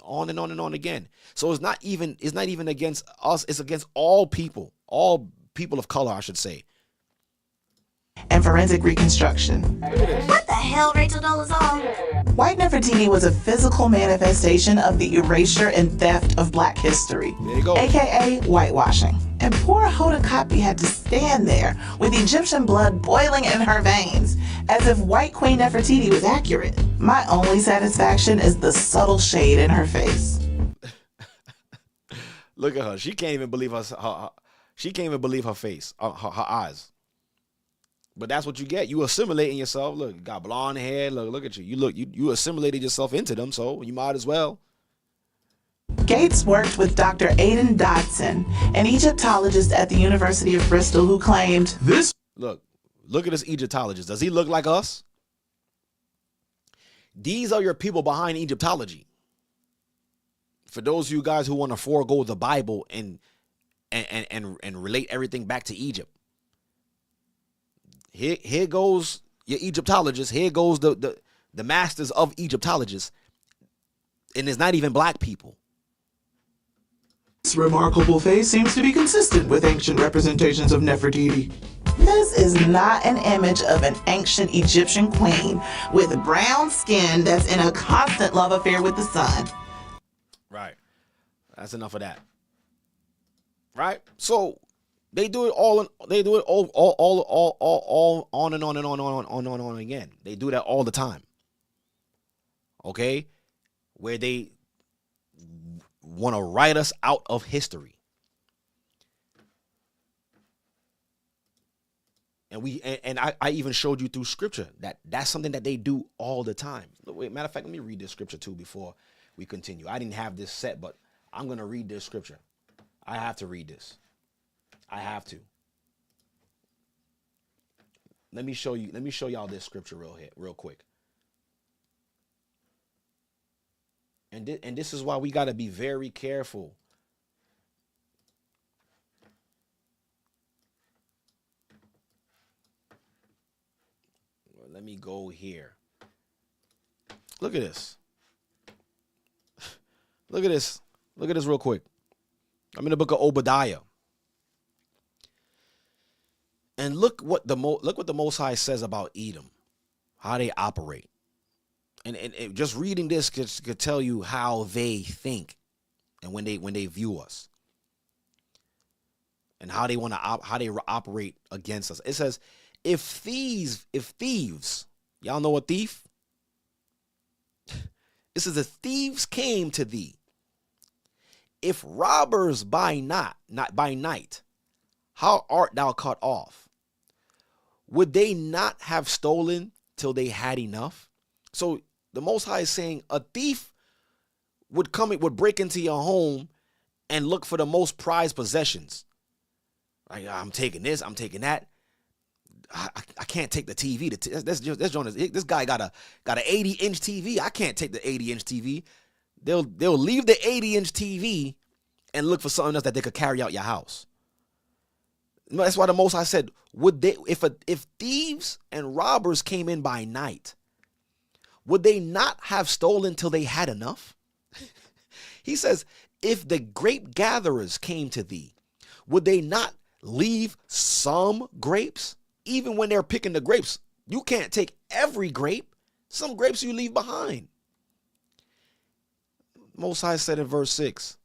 On and on and on again. So it's not even against us, it's against all people of color, I should say. And forensic reconstruction. What the hell, Rachel Dolezal? White Nefertiti was a physical manifestation of the erasure and theft of black history, There you go. aka whitewashing. And poor Hoda Kotb had to stand there with Egyptian blood boiling in her veins, as if white Queen Nefertiti was accurate. My only satisfaction is the subtle shade in her face. Look at her. She can't even believe she can't even believe her face, her eyes. But that's what you get. You assimilating yourself. Look, you got blonde hair. Look at you. You assimilated yourself into them, so you might as well. Gates worked with Dr. Aidan Dodson, an Egyptologist at the University of Bristol, who claimed this. Look at this Egyptologist. Does he look like us? These are your people behind Egyptology. For those of you guys who want to forego the Bible and relate everything back to Egypt. Here goes your Egyptologist. Here goes the masters of Egyptologists. And it's not even black people. This remarkable face seems to be consistent with ancient representations of Nefertiti. This is not an image of an ancient Egyptian queen with brown skin that's in a constant love affair with the sun. Right. That's enough of that. Right? So they do it all on and on again. They do that all the time. Okay? Where they want to write us out of history. And I even showed you through scripture that's something that they do all the time. Wait, matter of fact, let me read this scripture too before we continue. I didn't have this set, but I'm going to read this scripture. I have to read this. I have to. Let me show y'all this scripture real quick. And this is why we got to be very careful. Well, let me go here. Look at this. Look at this. Look at this real quick. I'm in the book of Obadiah. And look what the Most High says about Edom, how they operate. And just reading this could tell you how they think and when they view us. And how they operate against us. It says, if thieves, y'all know a thief? It says, if thieves came to thee if robbers by not by night, how art thou cut off? Would they not have stolen till they had enough? So the Most High is saying a thief would break into your home and look for the most prized possessions. Like, I'm taking this, I'm taking that. I can't take the TV. This guy got an 80-inch TV. I can't take the 80-inch TV. They'll leave the 80-inch TV and look for something else that they could carry out your house. That's why the Most High said, would they, if thieves and robbers came in by night, would they not have stolen till they had enough? He says, if the grape gatherers came to thee, would they not leave some grapes? Even when they're picking the grapes, you can't take every grape. Some grapes you leave behind. Most High said in verse 6,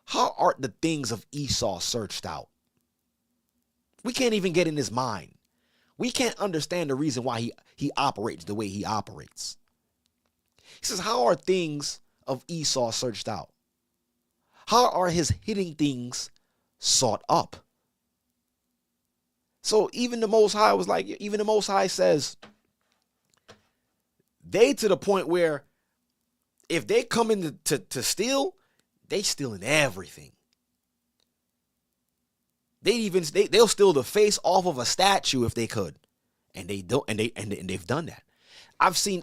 how art the things of Esau searched out? We can't even get in his mind. We can't understand the reason why he operates the way he operates. He says, how are things of Esau searched out? How are his hidden things sought up? So even the Most High was like, even the Most High says, they to the point where if they come in to steal, they stealing everything. They'll steal the face off of a statue if they could, and they don't, and they've done that. I've seen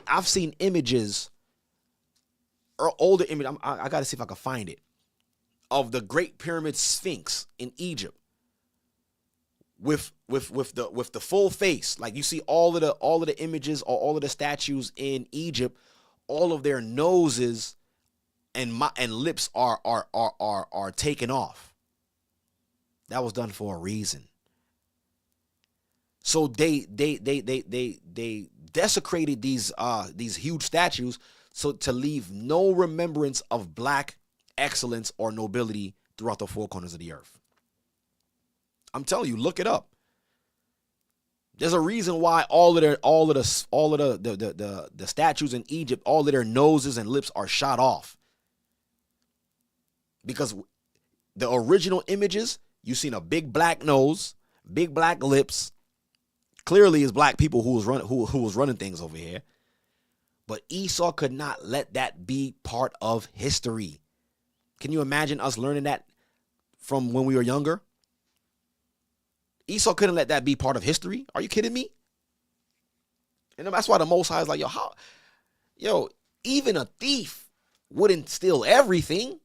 images, or older image. I got to see if I can find it, of the Great Pyramid Sphinx in Egypt, with the full face. Like, you see all of the images or all of the statues in Egypt, all of their noses and lips are taken off. That was done for a reason. So they desecrated these huge statues so to leave no remembrance of black excellence or nobility throughout the four corners of the earth. I'm telling you, look it up. There's a reason why all of the statues in Egypt, all of their noses and lips are shot off. Because the original images, you seen a big black nose, big black lips. Clearly, it's black people who was running things over here. But Esau could not let that be part of history. Can you imagine us learning that from when we were younger? Esau couldn't let that be part of history. Are you kidding me? And that's why the Most High is like, even a thief wouldn't steal everything.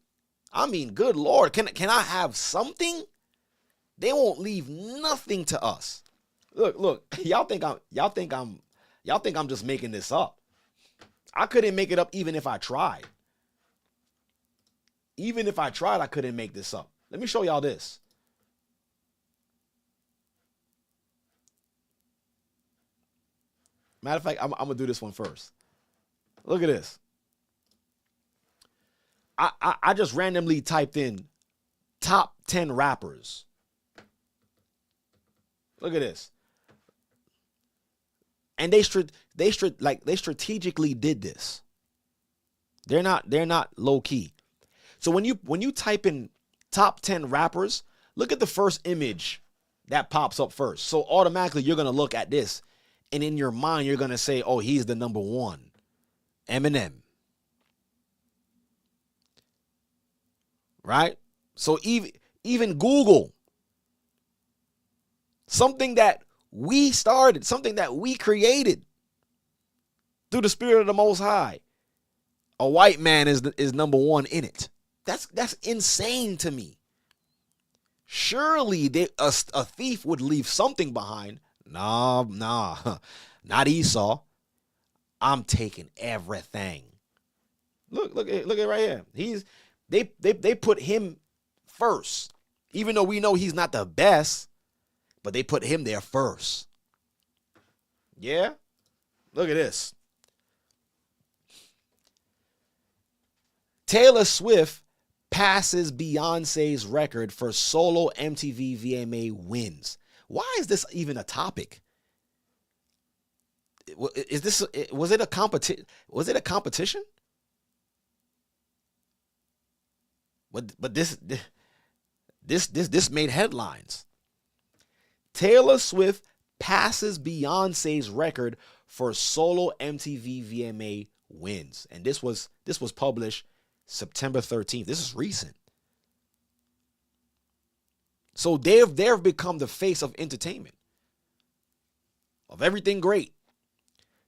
I mean, good Lord, can I have something? They won't leave nothing to us. Look, y'all think I'm just making this up. I couldn't make it up even if I tried. Even if I tried, I couldn't make this up. Let me show y'all this. Matter of fact, I'm gonna do this one first. Look at this. I just randomly typed in top 10 rappers. Look at this. And they strategically did this. They're not low key. So when you type in top 10 rappers, look at the first image that pops up first. So automatically you're going to look at this, and in your mind you're going to say, "Oh, he's the number one." Eminem. Right? So even Google, something that we started, something that we created through the Spirit of the Most High, a white man is number one in it. That's insane to me. Surely a thief would leave something behind. Nah, not Esau. I'm taking everything. Look at right here. They put him first, even though we know he's not the best, but they put him there first. Yeah? Look at this. Taylor Swift passes Beyonce's record for solo MTV VMA wins. Why is this even a topic? Was it a competition? But this made headlines. Taylor Swift passes Beyonce's record for solo MTV VMA wins. And this was published September 13th. This is recent. So they've become the face of entertainment, of everything great.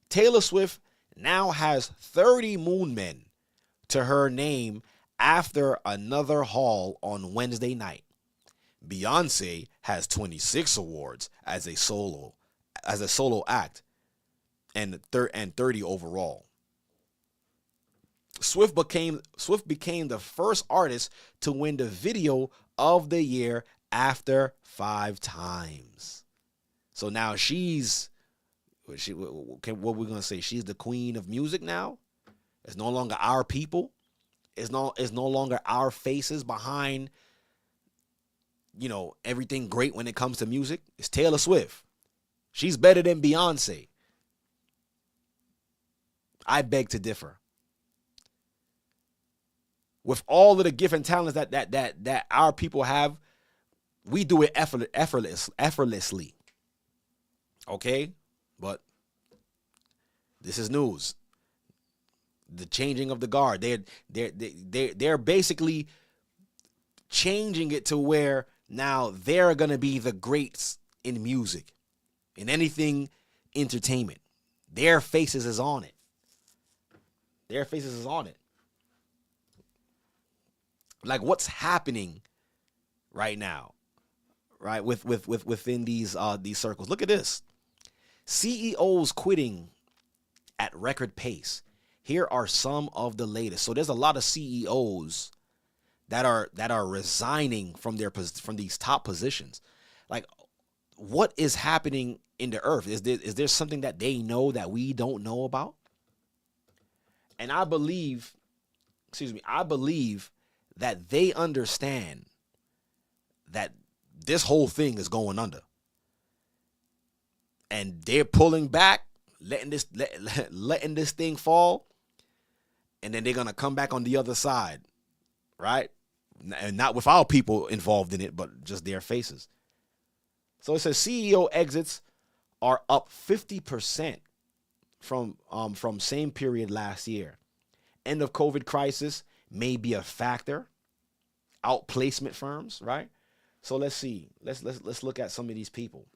Taylor Swift now has 30 moon men to her name after another haul on Wednesday night. Beyonce has 26 awards as a solo act, and 30 overall. Swift became the first artist to win the Video of the Year after 5 times. So now what we're gonna say? She's the queen of music now. It's no longer our people. It's no longer our faces behind, everything great when it comes to music. It's Taylor Swift. She's better than Beyonce. I beg to differ. With all of the gift and talents that our people have, we do it effortlessly. Okay? But this is news. The changing of the guard. They're basically changing it to where now they're going to be the greats in music, in anything entertainment. Their faces is on it. Their faces is on it. Like what's happening right now, right? Within these circles. Look at this. CEOs quitting at record pace. Here are some of the latest. So there's a lot of CEOs that are resigning from these top positions. Like, what is happening in the earth? Is there something that they know that we don't know about? And I believe that they understand that this whole thing is going under. And they're pulling back, letting this thing fall, and then they're going to come back on the other side, right? And not with our people involved in it, but just their faces. So it says CEO exits are up 50% from same period last year. End of COVID crisis may be a factor. Outplacement firms, right? So let's see. Let's look at some of these people.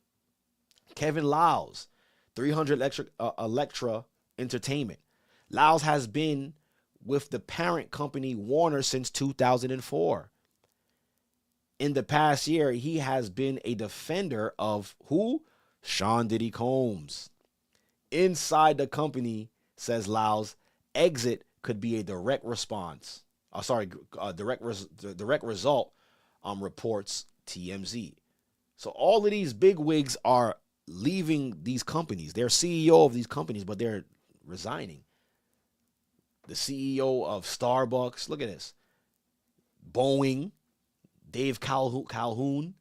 Kevin Liles, 300 Electra Entertainment. Liles has been with the parent company Warner since 2004. In the past year, he has been a defender of who? Sean Diddy Combs. Inside the company, says Liles, exit could be a direct response. Direct result, reports TMZ. So all of these big wigs are leaving these companies. They're CEO of these companies, but they're resigning. The CEO of Starbucks, look at this. Boeing, Dave Calhoun,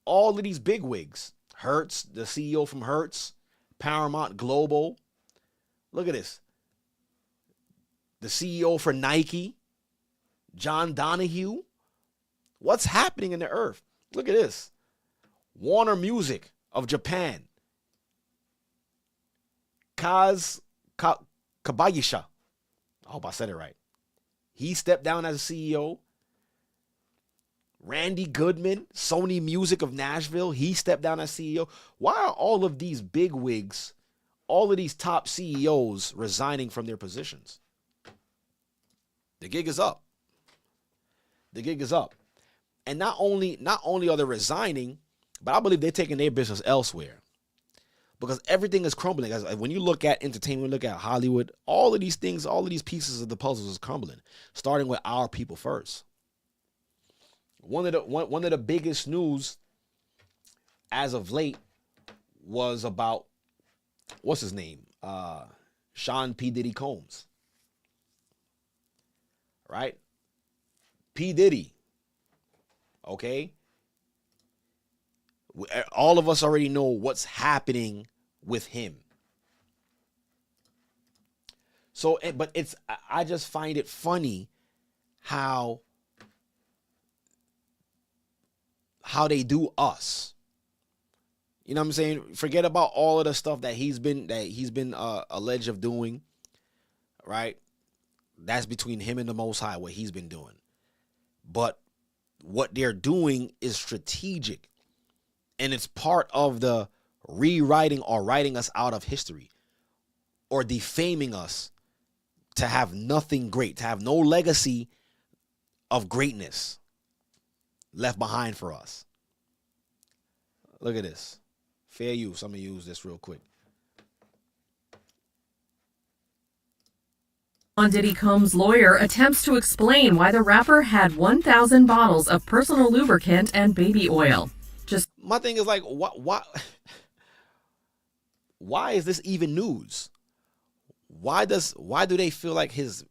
all of these big wigs. Hertz, the CEO from Hertz, Paramount Global. Look at this. The CEO for Nike, John Donahue. What's happening in the earth? Look at this. Warner Music of Japan. Kabayasha. I hope I said it right. He stepped down as a CEO. Randy Goodman, Sony Music of Nashville, he stepped down as CEO. Why are all of these big wigs, all of these top CEOs resigning from their positions? The gig is up. The gig is up. And not only are they resigning, but I believe they're taking their business elsewhere. Because everything is crumbling. When you look at entertainment, look at Hollywood, all of these things, all of these pieces of the puzzles is crumbling, starting with our people first. One of the biggest news as of late was about, what's his name? Sean P. Diddy Combs. Right? P. Diddy. Okay? All of us already know what's happening with him. So, but I just find it funny how how they do us. You know what I'm saying? Forget about all of the stuff that he's been alleged of doing, right? That's between him and the Most High, what he's been doing. But what they're doing is strategic, and it's part of the rewriting or writing us out of history, or defaming us to have nothing great, to have no legacy of greatness left behind for us. Look at this. Fair use. I'm going to use this real quick. Sean Diddy Combs' lawyer attempts to explain why the rapper had 1,000 bottles of personal lubricant and baby oil. My thing is like, why is this even news? Why do they feel like his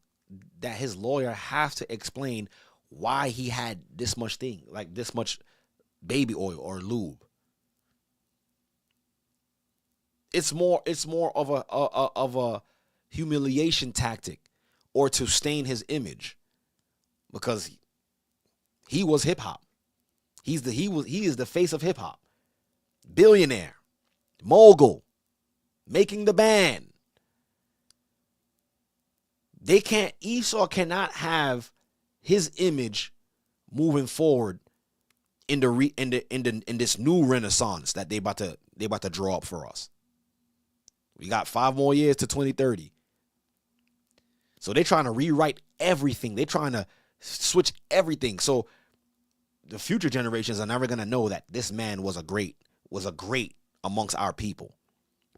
lawyer has to explain why he had this much thing, like this much baby oil or lube? It's more of a humiliation tactic, or to stain his image, because he was hip hop. He is the face of hip hop. Billionaire, mogul, making the band. Esau cannot have his image moving forward in this new renaissance that they about to draw up for us. We got 5 more years to 2030. So they're trying to rewrite everything. They're trying to switch everything. So the future generations are never going to know that this man was a great amongst our people.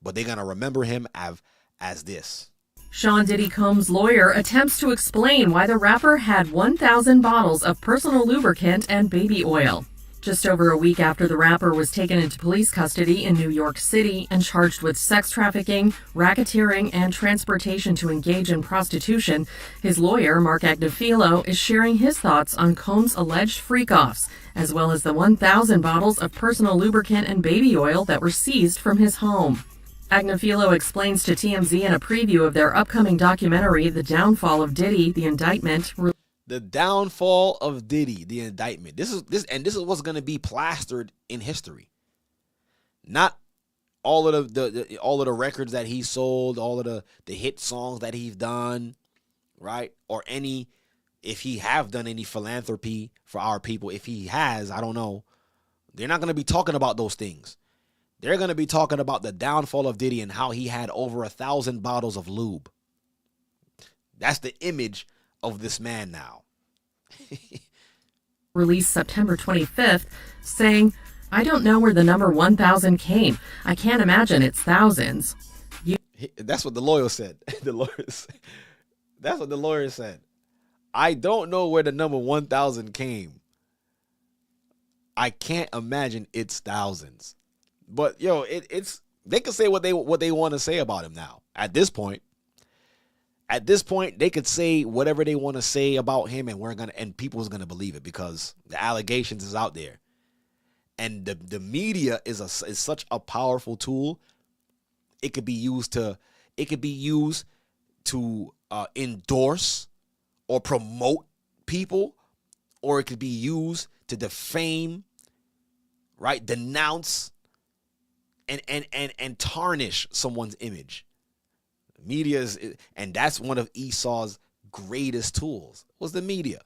But they're going to remember him as this. Sean Diddy Combs' lawyer attempts to explain why the rapper had 1,000 bottles of personal lubricant and baby oil. Just over a week after the rapper was taken into police custody in New York City and charged with sex trafficking, racketeering, and transportation to engage in prostitution, his lawyer, Mark Agnifilo, is sharing his thoughts on Combs' alleged freak-offs, as well as the 1,000 bottles of personal lubricant and baby oil that were seized from his home. Agnifilo explains to TMZ in a preview of their upcoming documentary, The Downfall of Diddy, the indictment. The downfall of Diddy, the indictment. This is what's going to be plastered in history. Not all of the records that he sold, all of the hit songs that he's done, right? Or if he have done any philanthropy for our people. If he has, I don't know. They're not going to be talking about those things. They're going to be talking about the downfall of Diddy and how he had over 1,000 bottles of lube. That's the image of this man now. Released September 25th, saying, "I don't know where the number 1,000 came. I can't imagine it's thousands." That's what the lawyer said. That's what the lawyer said. I don't know where the number 1,000 came. I can't imagine it's thousands. But yo, they can say what they want to say about him now. At this point, they could say whatever they want to say about him, and people's gonna believe it because the allegations is out there, and the media is such a powerful tool. It could be used to endorse or promote people, or it could be used to defame, right? Denounce and tarnish someone's image. Media and that's one of Esau's greatest tools, was the media,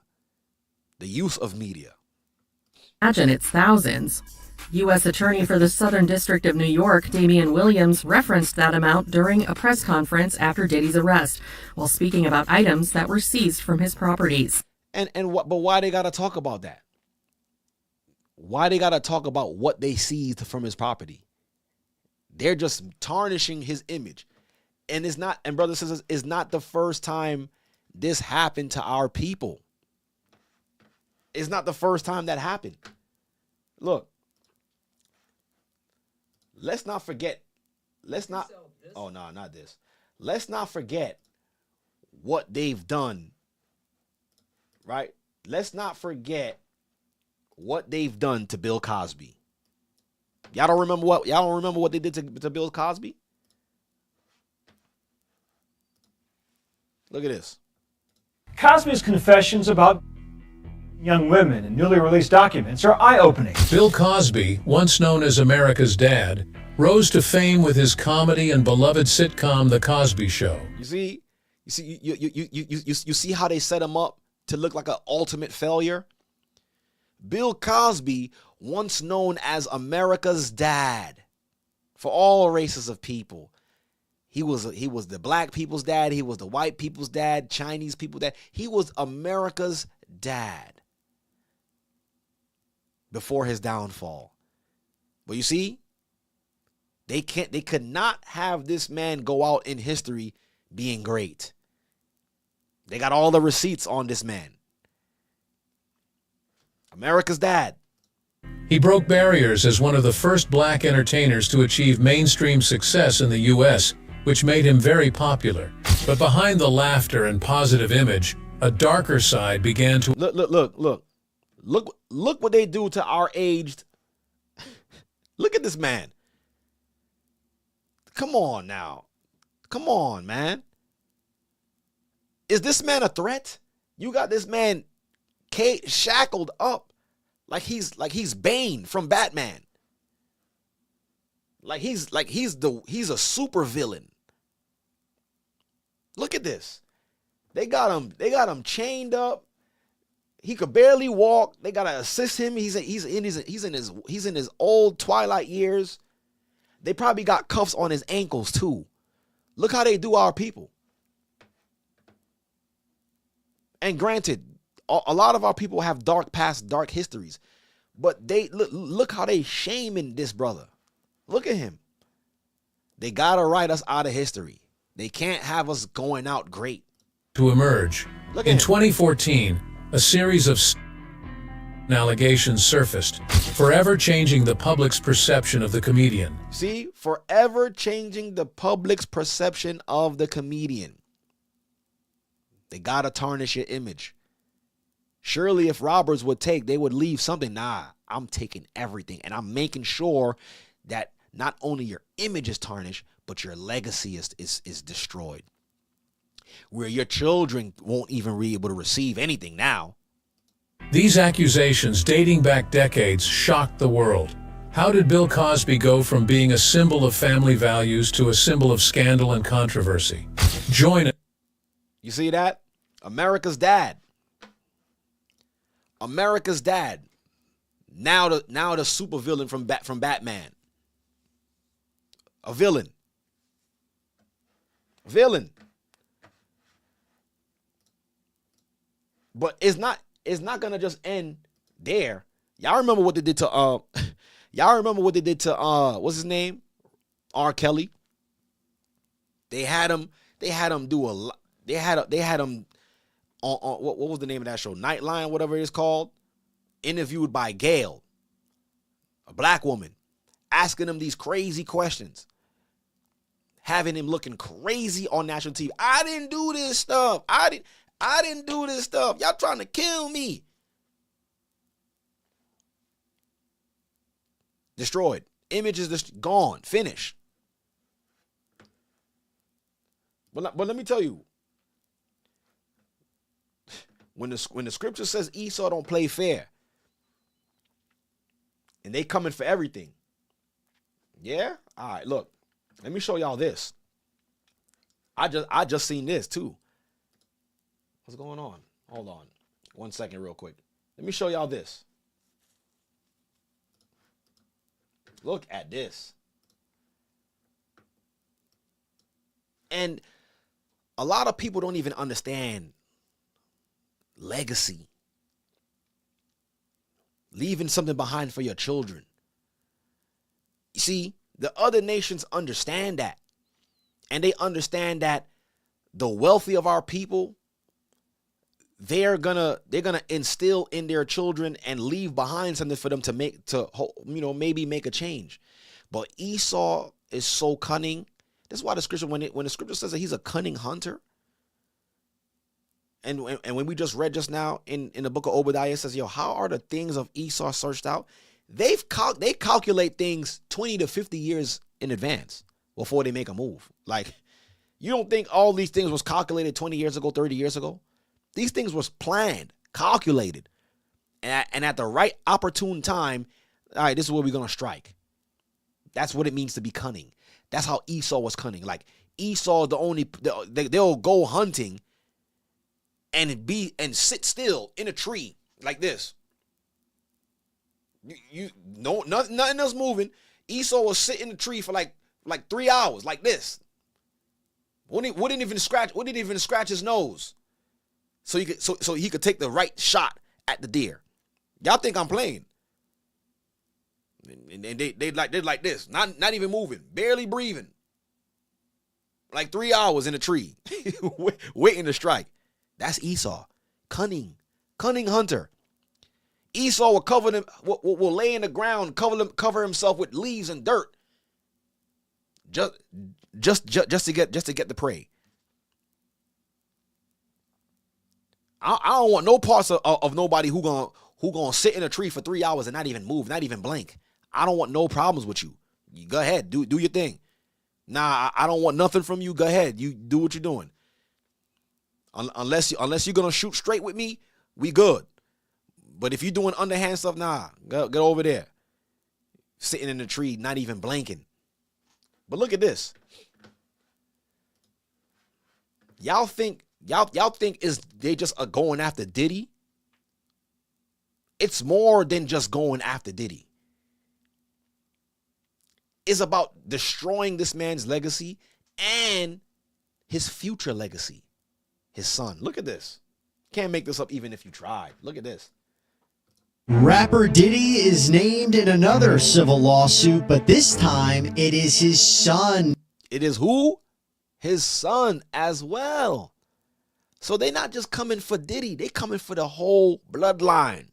the use of media. Imagine it's thousands. U.S. Attorney for the Southern District of New York, Damian Williams, referenced that amount during a press conference after Diddy's arrest, while speaking about items that were seized from his properties. But why they gotta talk about that? Why they gotta talk about what they seized from his property? They're just tarnishing his image. And brothers and sisters, it's not the first time this happened to our people. It's not the first time that happened. Look, let's not forget. Oh, no, not this. Let's not forget what they've done, right? Let's not forget what they've done to Bill Cosby. Y'all don't remember what they did to Bill Cosby? Look at this. Cosby's confessions about young women in newly released documents are eye-opening. Bill Cosby, once known as America's dad, rose to fame with his comedy and beloved sitcom The Cosby Show. You see how they set him up to look like an ultimate failure? Bill Cosby, once known as America's dad for all races of people. He was the black people's dad. He was the white people's dad, Chinese people's dad. He was America's dad before his downfall. But you see, they could not have this man go out in history being great. They got all the receipts on this man. America's dad. He broke barriers as one of the first black entertainers to achieve mainstream success in the U.S., which made him very popular. But behind the laughter and positive image, a darker side began to... Look what they do to our aged... Look at this man. Come on now. Come on, man. Is this man a threat? You got this man shackled up like he's Bane from Batman. He's a super villain. Look at this. They got him chained up. He could barely walk. They gotta assist him. He's in his old twilight years. They probably got cuffs on his ankles too. Look how they do our people. And granted, a lot of our people have dark past, dark histories, but they look how they shaming this brother. Look at him. They gotta write us out of history. They can't have us going out great. To emerge. In 2014, a series of allegations surfaced, forever changing the public's perception of the comedian. See, forever changing the public's perception of the comedian. They gotta tarnish your image. Surely if robbers would take, they would leave something. Nah, I'm taking everything, and I'm making sure that not only your image is tarnished, but your legacy is destroyed. Where your children won't even be able to receive anything now. These accusations dating back decades shocked the world. How did Bill Cosby go from being a symbol of family values to a symbol of scandal and controversy? Join it. You see that? America's dad. America's dad. Now the supervillain from Batman. A villain. Villain. But it's not gonna just end there. Y'all remember what they did to what's his name? R. Kelly. They had him do a lot. They had him on what was the name of that show? Nightline, whatever it's called. Interviewed by Gail, a black woman, asking him these crazy questions. Having him looking crazy on national TV. I didn't do this stuff. I didn't do this stuff. Y'all trying to kill me. Destroyed. Image is just gone. Finished. But let me tell you. When the scripture says Esau don't play fair. And they coming for everything. Yeah? All right, look. Let me show y'all this. I just seen this too. What's going on? Hold on. 1 second real quick. Let me show y'all this. Look at this. And a lot of people don't even understand legacy. Leaving something behind for your children. You see, the other nations understand that. And they understand that the wealthy of our people, they're gonna instill in their children and leave behind something for them to maybe make a change. But Esau is so cunning. That's why the scripture, when the scripture says that he's a cunning hunter, and when we just read just now in the book of Obadiah, it says, how are the things of Esau searched out? They calculate things 20 to 50 years in advance before they make a move. Like, you don't think all these things was calculated 20 years ago, 30 years ago? These things was planned, calculated. And at the right opportune time, all right, this is where we're going to strike. That's what it means to be cunning. That's how Esau was cunning. Like Esau, they'll go hunting and sit still in a tree like this. Nothing else moving. Esau will sit in the tree for like 3 hours like this. Wouldn't even scratch his nose, so he could take the right shot at the deer. Y'all think I'm playing? And they're like this, not even moving, barely breathing, like 3 hours in a tree, waiting to strike. That's Esau, cunning hunter. Esau will lay in the ground, cover himself with leaves and dirt, just to get the prey. I don't want no parts of nobody who gonna sit in a tree for 3 hours and not even move, not even blink. I don't want no problems with you. You go ahead, do your thing. Nah, I don't want nothing from you. Go ahead, you do what you're doing. Unless you're gonna shoot straight with me, we good. But if you're doing underhand stuff, nah, get over there. Sitting in the tree, not even blinking. But look at this. Y'all think is they just are going after Diddy? It's more than just going after Diddy. It's about destroying this man's legacy and his future legacy. His son. Look at this. Can't make this up even if you tried. Look at this. Rapper Diddy is named in another civil lawsuit, but this time it is his son. It is who? His son as well. So they're not just coming for Diddy. They coming for the whole bloodline.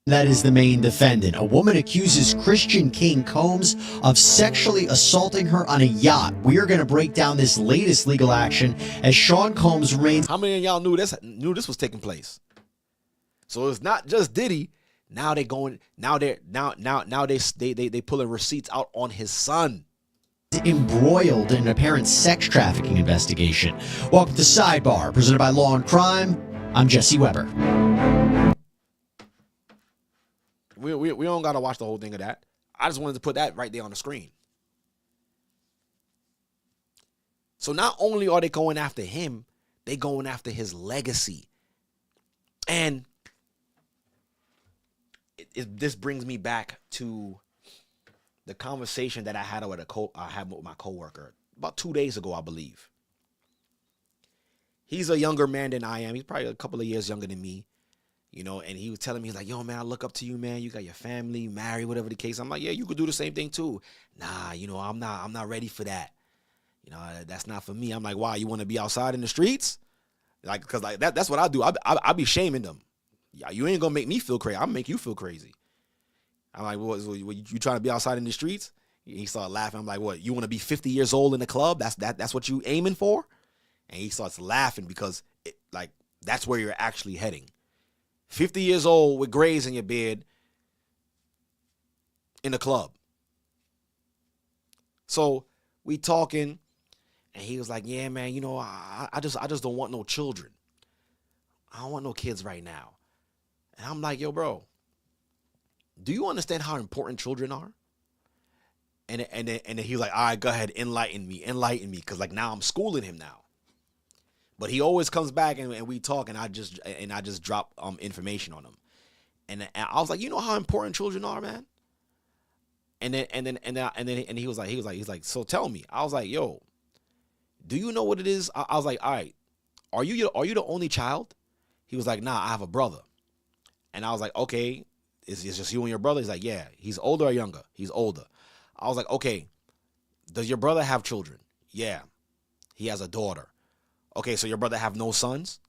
That is the main defendant. A woman accuses Christian King Combs of sexually assaulting her on a yacht. We are going to break down this latest legal action as Sean Combs remains. How many of y'all knew this was taking place? So it's not just Diddy. Now they going. Now they pulling receipts out on his son. Embroiled in an apparent sex trafficking investigation. Welcome to Sidebar, presented by Law and Crime. I'm Jesse Weber. We don't gotta watch the whole thing of that. I just wanted to put that right there on the screen. So not only are they going after him, they going after his legacy. And this brings me back to the conversation that I had with my coworker about 2 days ago, I believe. He's a younger man than I am. He's probably a couple of years younger than me, you know. And he was telling me, he's like, "Yo, man, I look up to you, man. You got your family, married, whatever the case." I'm like, "Yeah, you could do the same thing too." "Nah, you know, I'm not ready for that. You know, that's not for me." I'm like, "Why? You want to be outside in the streets?" Like, cause like that's what I do. I be shaming them. Yeah, you ain't gonna make me feel crazy. I'll make you feel crazy. I'm like, what you trying to be outside in the streets? He started laughing. I'm like, what? You want to be 50 years old in the club? That's what you aiming for? And he starts laughing because that's where you're actually heading. 50 years old with grays in your beard in the club. So we talking, and he was like, "Yeah, man, you know, I just don't want no children. I don't want no kids right now." And I'm like, "Yo, bro, do you understand how important children are?" And then he was like, "All right, go ahead, enlighten me, because like now I'm schooling him now." But he always comes back and we talk, and I just drop information on him, and I was like, "You know how important children are, man." And then he was like, "So tell me." I was like, "Yo, do you know what it is?" I was like, "All right, are you the only child?" He was like, "Nah, I have a brother." And I was like, "Okay, it's just you and your brother?" He's like, "Yeah." "He's older or younger?" "He's older." I was like, "Okay, does your brother have children?" "Yeah, he has a daughter." "Okay, so your brother have no sons?"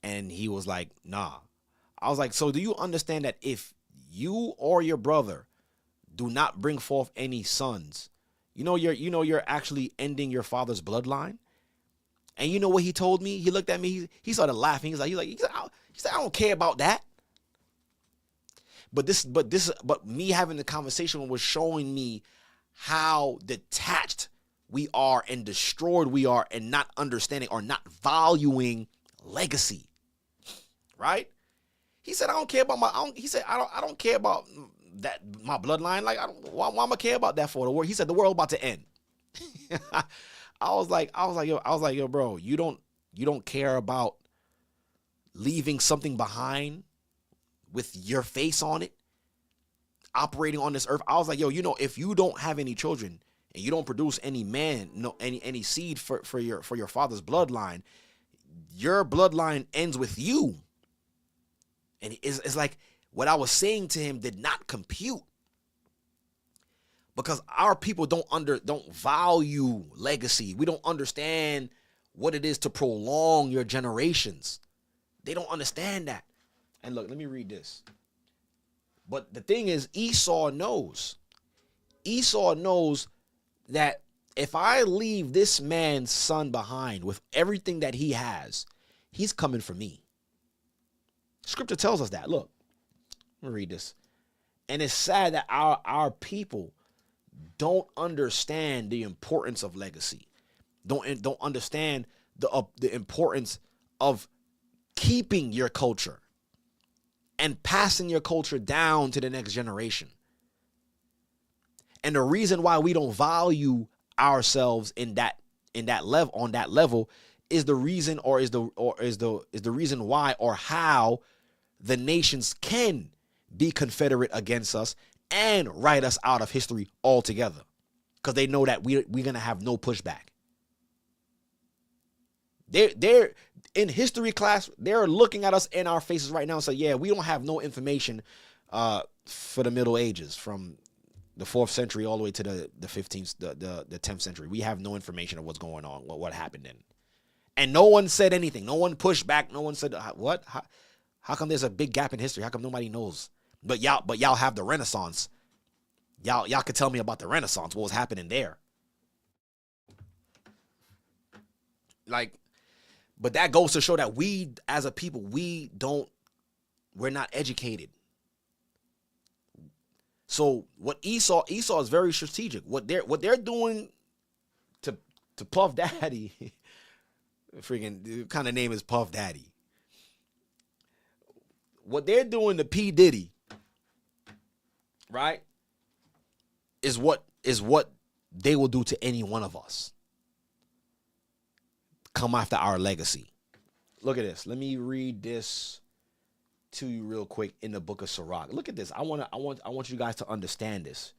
And he was like, "Nah." I was like, "So do you understand that if you or your brother do not bring forth any sons, you're actually ending your father's bloodline?" And you know what he told me? He looked at me, he started laughing. He's like, "I don't care about that." But me having the conversation was showing me how detached we are and destroyed we are, and not understanding or not valuing legacy. Right? He said, I don't care about I don't care about that, my bloodline. Like, why am I care about that for? The world? He said, the world about to end. I was like, yo, bro, you don't care about leaving something behind with your face on it, operating on this earth. I was like, yo, if you don't have any children and you don't produce any any seed for your father's bloodline, your bloodline ends with you. And it's like what I was saying to him did not compute, because our people don't value legacy. We don't understand what it is to prolong your generations. They don't understand that. And look, let me read this. But the thing is, Esau knows that if I leave this man's son behind with everything that he has, he's coming for me. Scripture tells us that. Look, let me read this. And it's sad that our people don't understand the importance of legacy. Don't understand the importance of keeping your culture and passing your culture down to the next generation. And the reason why we don't value ourselves on that level is the reason why or how the nations can be confederate against us and write us out of history altogether, because they know that we're gonna have no pushback. They're in history class. They're looking at us in our faces right now and say, yeah, we don't have no information for the Middle Ages from the 4th century all the way to the 15th, the 10th century. We have no information of what's going on, what happened then. And no one said anything. No one pushed back. No one said, what? How come there's a big gap in history? How come nobody knows? But y'all have the Renaissance. Y'all could tell me about the Renaissance, what was happening there. Like, but that goes to show that we as a people, we're not educated. So what Esau is very strategic. What they're doing to Puff Daddy, freaking the kind of name is Puff Daddy. What they're doing to P. Diddy, right, is what they will do to any one of us. Come after our legacy. Look at this. Let me read this to you real quick in the book of Sirach. Look at this. I want you guys to understand this.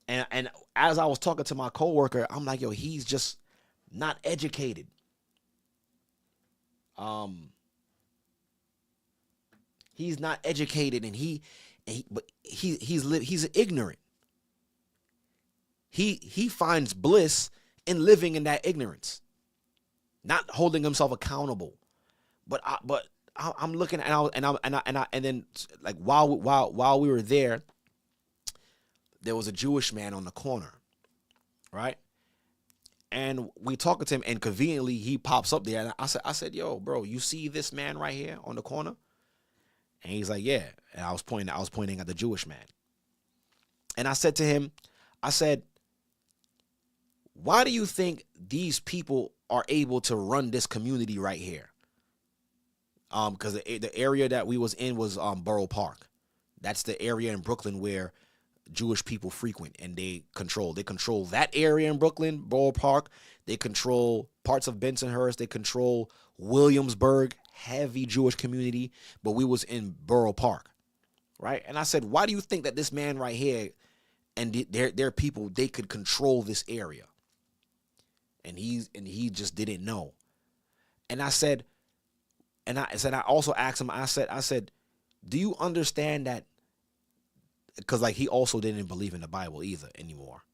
And as I was talking to my coworker, I'm like, yo, he's just not educated. He's not educated, and he's ignorant. He finds bliss in living in that ignorance, not holding himself accountable. But I'm looking and then like while we were there was a Jewish man on the corner, right? And we talking to him, and conveniently he pops up there, and I said, yo, bro, you see this man right here on the corner? And he's like, yeah. And I was pointing at the Jewish man. And I said to him, why do you think these people are able to run this community right here? Because the area that we was in was Borough Park. That's the area in Brooklyn where Jewish people frequent, and they control that area in Brooklyn, Borough Park. They control parts of Bensonhurst. They control Williamsburg, heavy Jewish community. But we was in Borough Park, right? And I said, why do you think that this man right here and their people, they could control this area? And he just didn't know. And I also asked him, I said, do you understand that? Because like he also didn't believe in the Bible either anymore.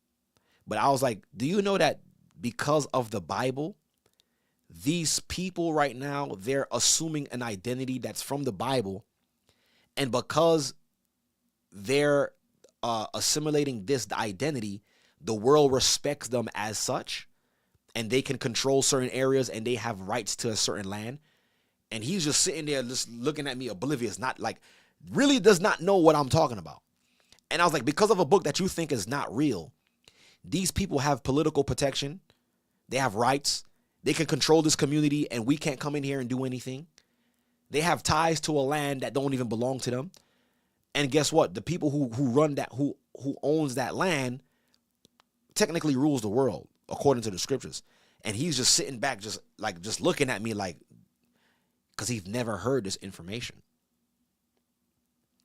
But I was like, do you know that because of the Bible, these people right now, they're assuming an identity that's from the Bible, and because they're assimilating this identity, the world respects them as such, and they can control certain areas, and they have rights to a certain land. And he's just sitting there just looking at me oblivious, not like, really does not know what I'm talking about. And I was like, because of a book that you think is not real, these people have political protection. They have rights. They can control this community, and we can't come in here and do anything. They have ties to a land that don't even belong to them. And guess what? The people who run that, who owns that land, technically rules the world according to the scriptures. And he's just sitting back, just looking at me like, because he's never heard this information.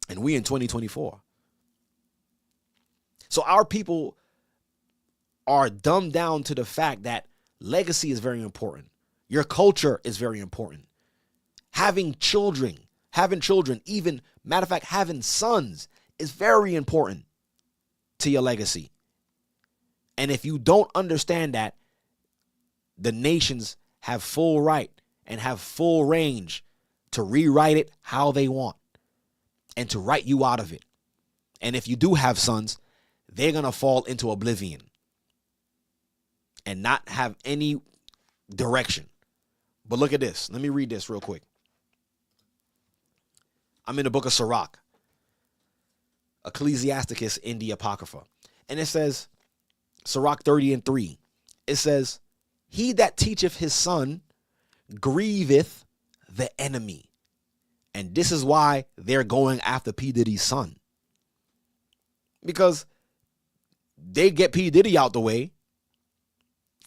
And we in 2024. So our people are dumbed down to the fact that legacy is very important. Your culture is very important. Having children, even, matter of fact, having sons is very important to your legacy. And if you don't understand that, the nations have full right and have full range to rewrite it how they want and to write you out of it. And if you do have sons, they're going to fall into oblivion and not have any direction. But look at this. Let me read this real quick. I'm in the book of Sirach, Ecclesiasticus in the Apocrypha. And it says, Sirach 30:3, it says, he that teacheth his son grieveth the enemy. And this is why they're going after P. Diddy's son. Because they get P. Diddy out the way,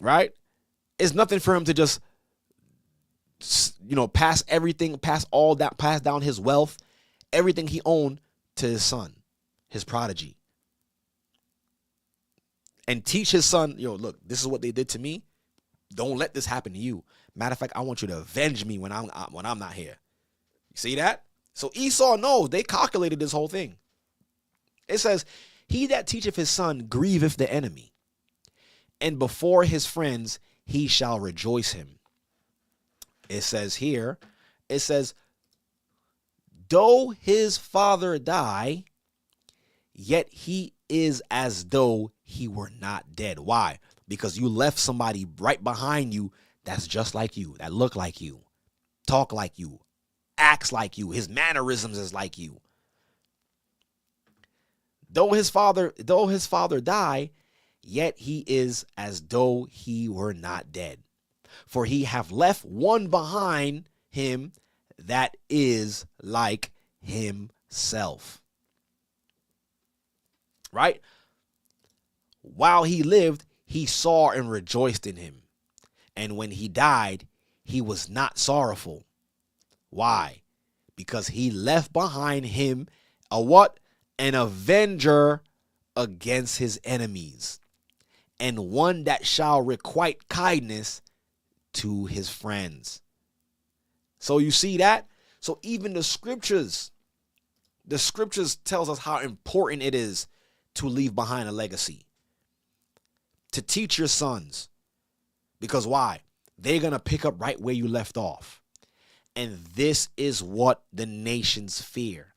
right? It's nothing for him to just, pass everything, pass down his wealth, everything he owned to his son, his prodigy. And teach his son, look, this is what they did to me. Don't let this happen to you. Matter of fact, I want you to avenge me when I'm not here. You see that? So Esau knows. They calculated this whole thing. It says, he that teacheth his son grieveth the enemy, and before his friends he shall rejoice him. It says here, though his father die, yet he is as though he were not dead. Why? Because you left somebody right behind you that's just like you, that look like you, talk like you, acts like you, his mannerisms is like you. Though his father die, yet he is as though he were not dead. For he have left one behind him that is like himself. Right? While he lived, he saw and rejoiced in him. And when he died, he was not sorrowful. Why? Because he left behind him a what? An avenger against his enemies, and one that shall requite kindness to his friends. So you see that? So even the scriptures tells us how important it is to leave behind a legacy, to teach your sons. Because why? They're going to pick up right where you left off. And this is what the nations fear.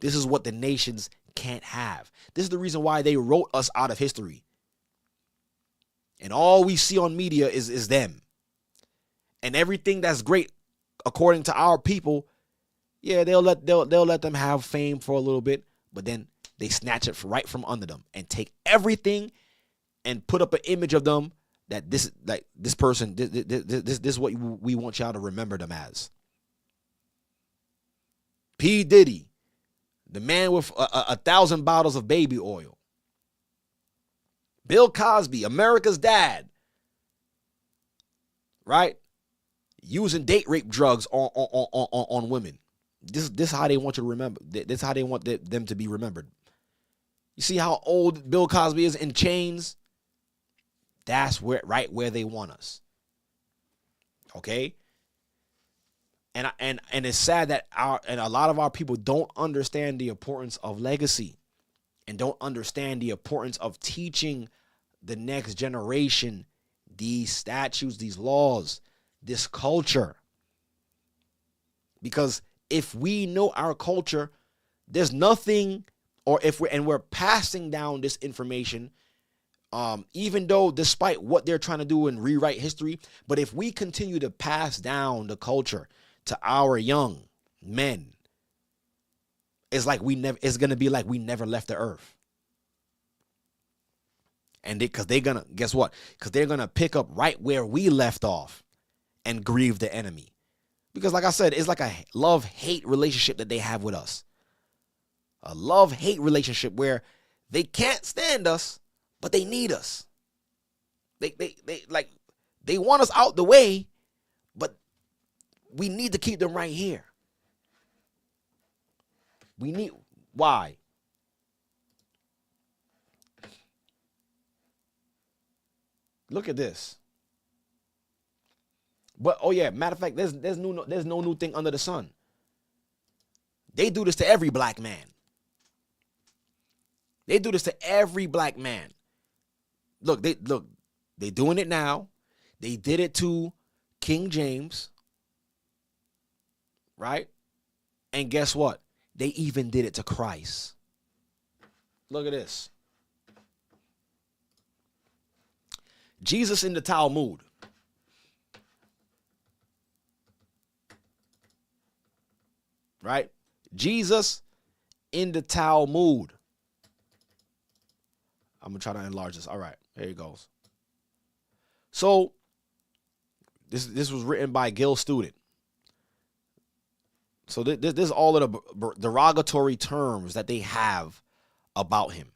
This is what the nations can't have. This is the reason why they wrote us out of history. And all we see on media is them. And everything that's great, according to our people, yeah, they'll let them have fame for a little bit, but then they snatch it right from under them and take everything and put up an image of them that this person, this is what we want y'all to remember them as. P. Diddy, the man with 1,000 bottles of baby oil. Bill Cosby, America's dad. Right? Using date rape drugs on women. This is how they want you to remember. This is how they want them to be remembered. You see how old Bill Cosby is in chains? That's right where they want us. Okay? And it's sad that a lot of our people don't understand the importance of legacy and don't understand the importance of teaching the next generation these statutes, these laws, this culture. Because if we know our culture, there's nothing, or if we're passing down this information, even though despite what they're trying to do and rewrite history, but if we continue to pass down the culture to our young men, it's going to be like we never left the earth. And because they're going to, guess what? Because they're going to pick up right where we left off and grieve the enemy. Because like I said, it's like a love-hate relationship that they have with us. A love-hate relationship where they can't stand us, but they need us. They want us out the way, but we need to keep them right here. Why? Look at this. But oh yeah, matter of fact, there's no new thing under the sun. They do this to every black man. They do this to every black man. Look, they doing it now. They did it to King James. Right? And guess what? They even did it to Christ. Look at this. Jesus in the Talmud. Right? Jesus in the Talmud. I'm going to try to enlarge this. All right. Here it goes. So, this was written by Gil Student. So, this is all of the derogatory terms that they have about him.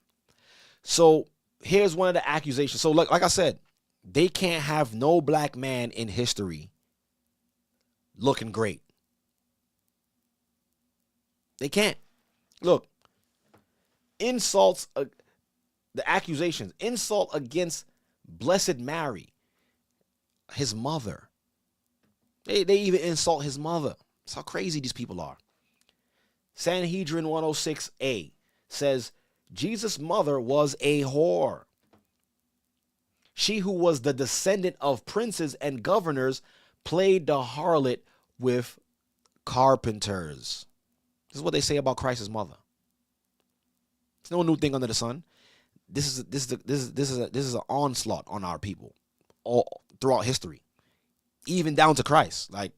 So, here's one of the accusations. So, like I said, they can't have no black man in history looking great. They can't. Look, insults, the accusations, insult against Blessed Mary, his mother. They even insult his mother. That's how crazy these people are. Sanhedrin 106a says, Jesus' mother was a whore. She who was the descendant of princes and governors played the harlot with carpenters. This is what they say about Christ's mother. It's no new thing under the sun. This is an onslaught on our people all throughout history, even down to Christ. Like,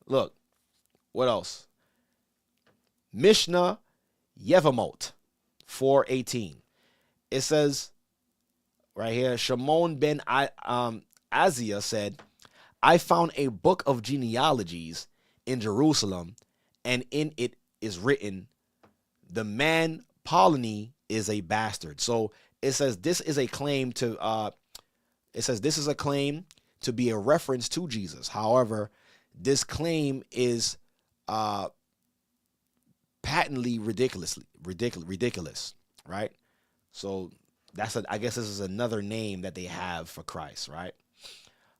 look, what else? Mishnah Yevamot 4:18. It says right here, Shimon ben Azia said, I found a book of genealogies in Jerusalem, and in it is written, the man Polony is a bastard. So it says this is a claim to be a reference to Jesus. However, this claim is patently ridiculous, right? So I guess this is another name that they have for Christ, right?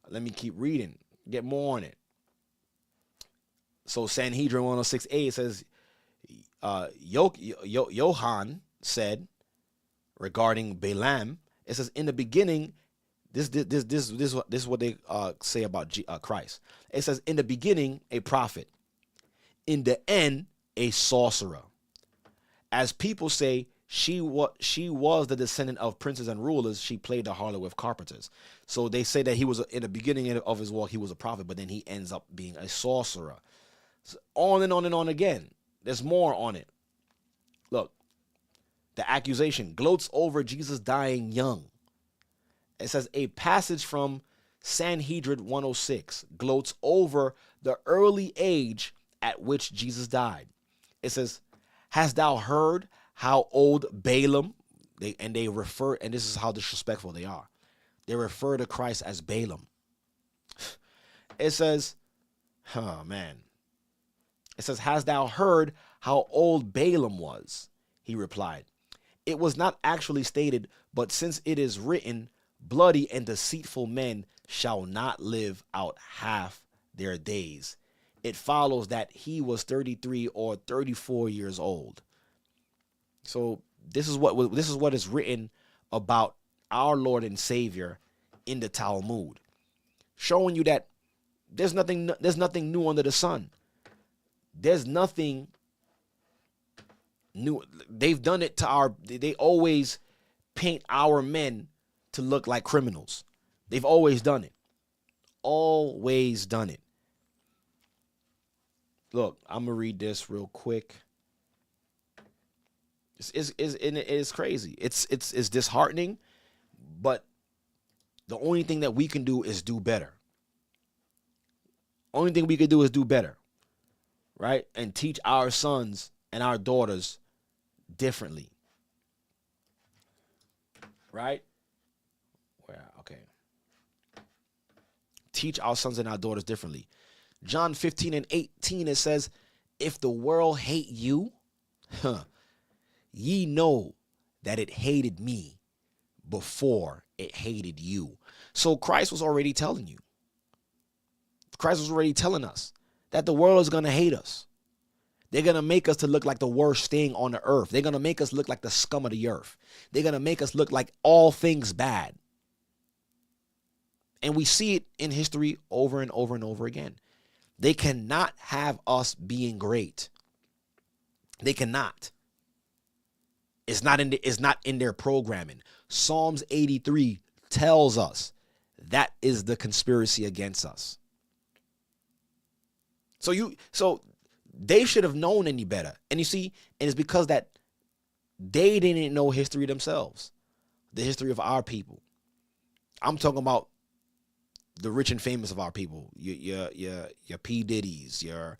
Let me keep reading, get more on it. So Sanhedrin 106a says, Johann said regarding Balaam, it says in the beginning, this is what they say about Christ. It says in the beginning a prophet, in the end a sorcerer. As people say, she was the descendant of princes and rulers. She played the harlot with carpenters. So they say that he was in the beginning of his walk, he was a prophet, but then he ends up being a sorcerer. So on and on and on again. There's more on it. Look, the accusation gloats over Jesus dying young. It says a passage from Sanhedrin 106 gloats over the early age at which Jesus died. It says, hast thou heard how old Balaam, they refer, and this is how disrespectful they are. They refer to Christ as Balaam. It says, oh man. It says, hast thou heard how old Balaam was? He replied, it was not actually stated, but since it is written, bloody and deceitful men shall not live out half their days, it follows that he was 33 or 34 years old. So this is what is written about our Lord and Savior in the Talmud, showing you that there's nothing new under the sun. There's nothing new. They've done it to they always paint our men to look like criminals. They've always done it. Always done it. Look, I'm going to read this real quick. It's crazy. It's disheartening, but the only thing that we can do is do better. Only thing we could do is do better, right? And teach our sons and our daughters differently, right? Okay. Teach our sons and our daughters differently. John 15:18, it says, if the world hate you, ye know that it hated me before it hated you. So Christ was already telling you. Christ was already telling us that the world is going to hate us. They're going to make us to look like the worst thing on the earth. They're going to make us look like the scum of the earth. They're going to make us look like all things bad. And we see it in history over and over and over again. They cannot have us being great. They cannot. It's not in their programming. Psalms 83 tells us that is the conspiracy against us. So they should have known any better. And you see, and it's because that they didn't know history themselves, the history of our people. I'm talking about the rich and famous of our people, your P. Diddy's, your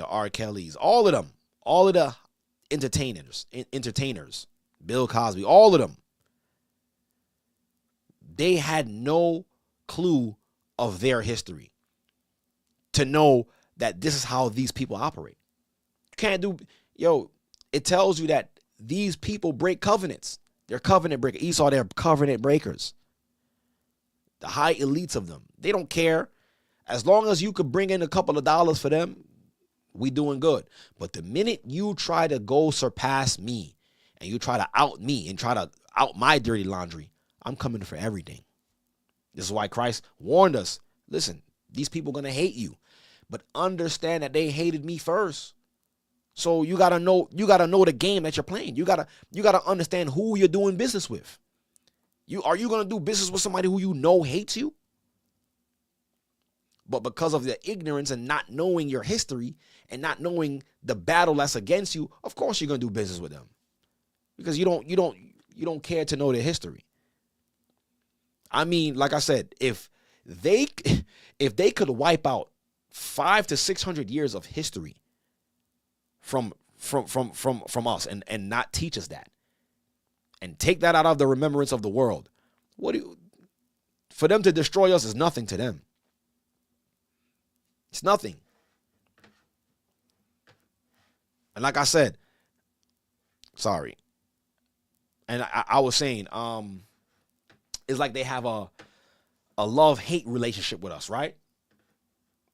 R. Kelly's, all of them, all of the entertainers, Bill Cosby, all of them. They had no clue of their history to know that this is how these people operate. You can't do, it tells you that these people break covenants. They're covenant breakers. Esau, they're covenant breakers. The high elites of them. They don't care. As long as you could bring in a couple of dollars for them, we doing good. But the minute you try to go surpass me and you try to out me and try to out my dirty laundry, I'm coming for everything. This is why Christ warned us. Listen, these people are going to hate you. But understand that they hated me first. So you gotta know the game that you're playing. You gotta understand who you're doing business with. Are you gonna do business with somebody who you know hates you? But because of their ignorance and not knowing your history and not knowing the battle that's against you, of course you're gonna do business with them. Because you don't care to know their history. I mean, like I said, if they could wipe out 500 to 600 years of history from us and not teach us that and take that out of the remembrance of the world, for them to destroy us is nothing to them. It's nothing. And like I said, sorry. And I was saying, it's like they have a love-hate relationship with us, right?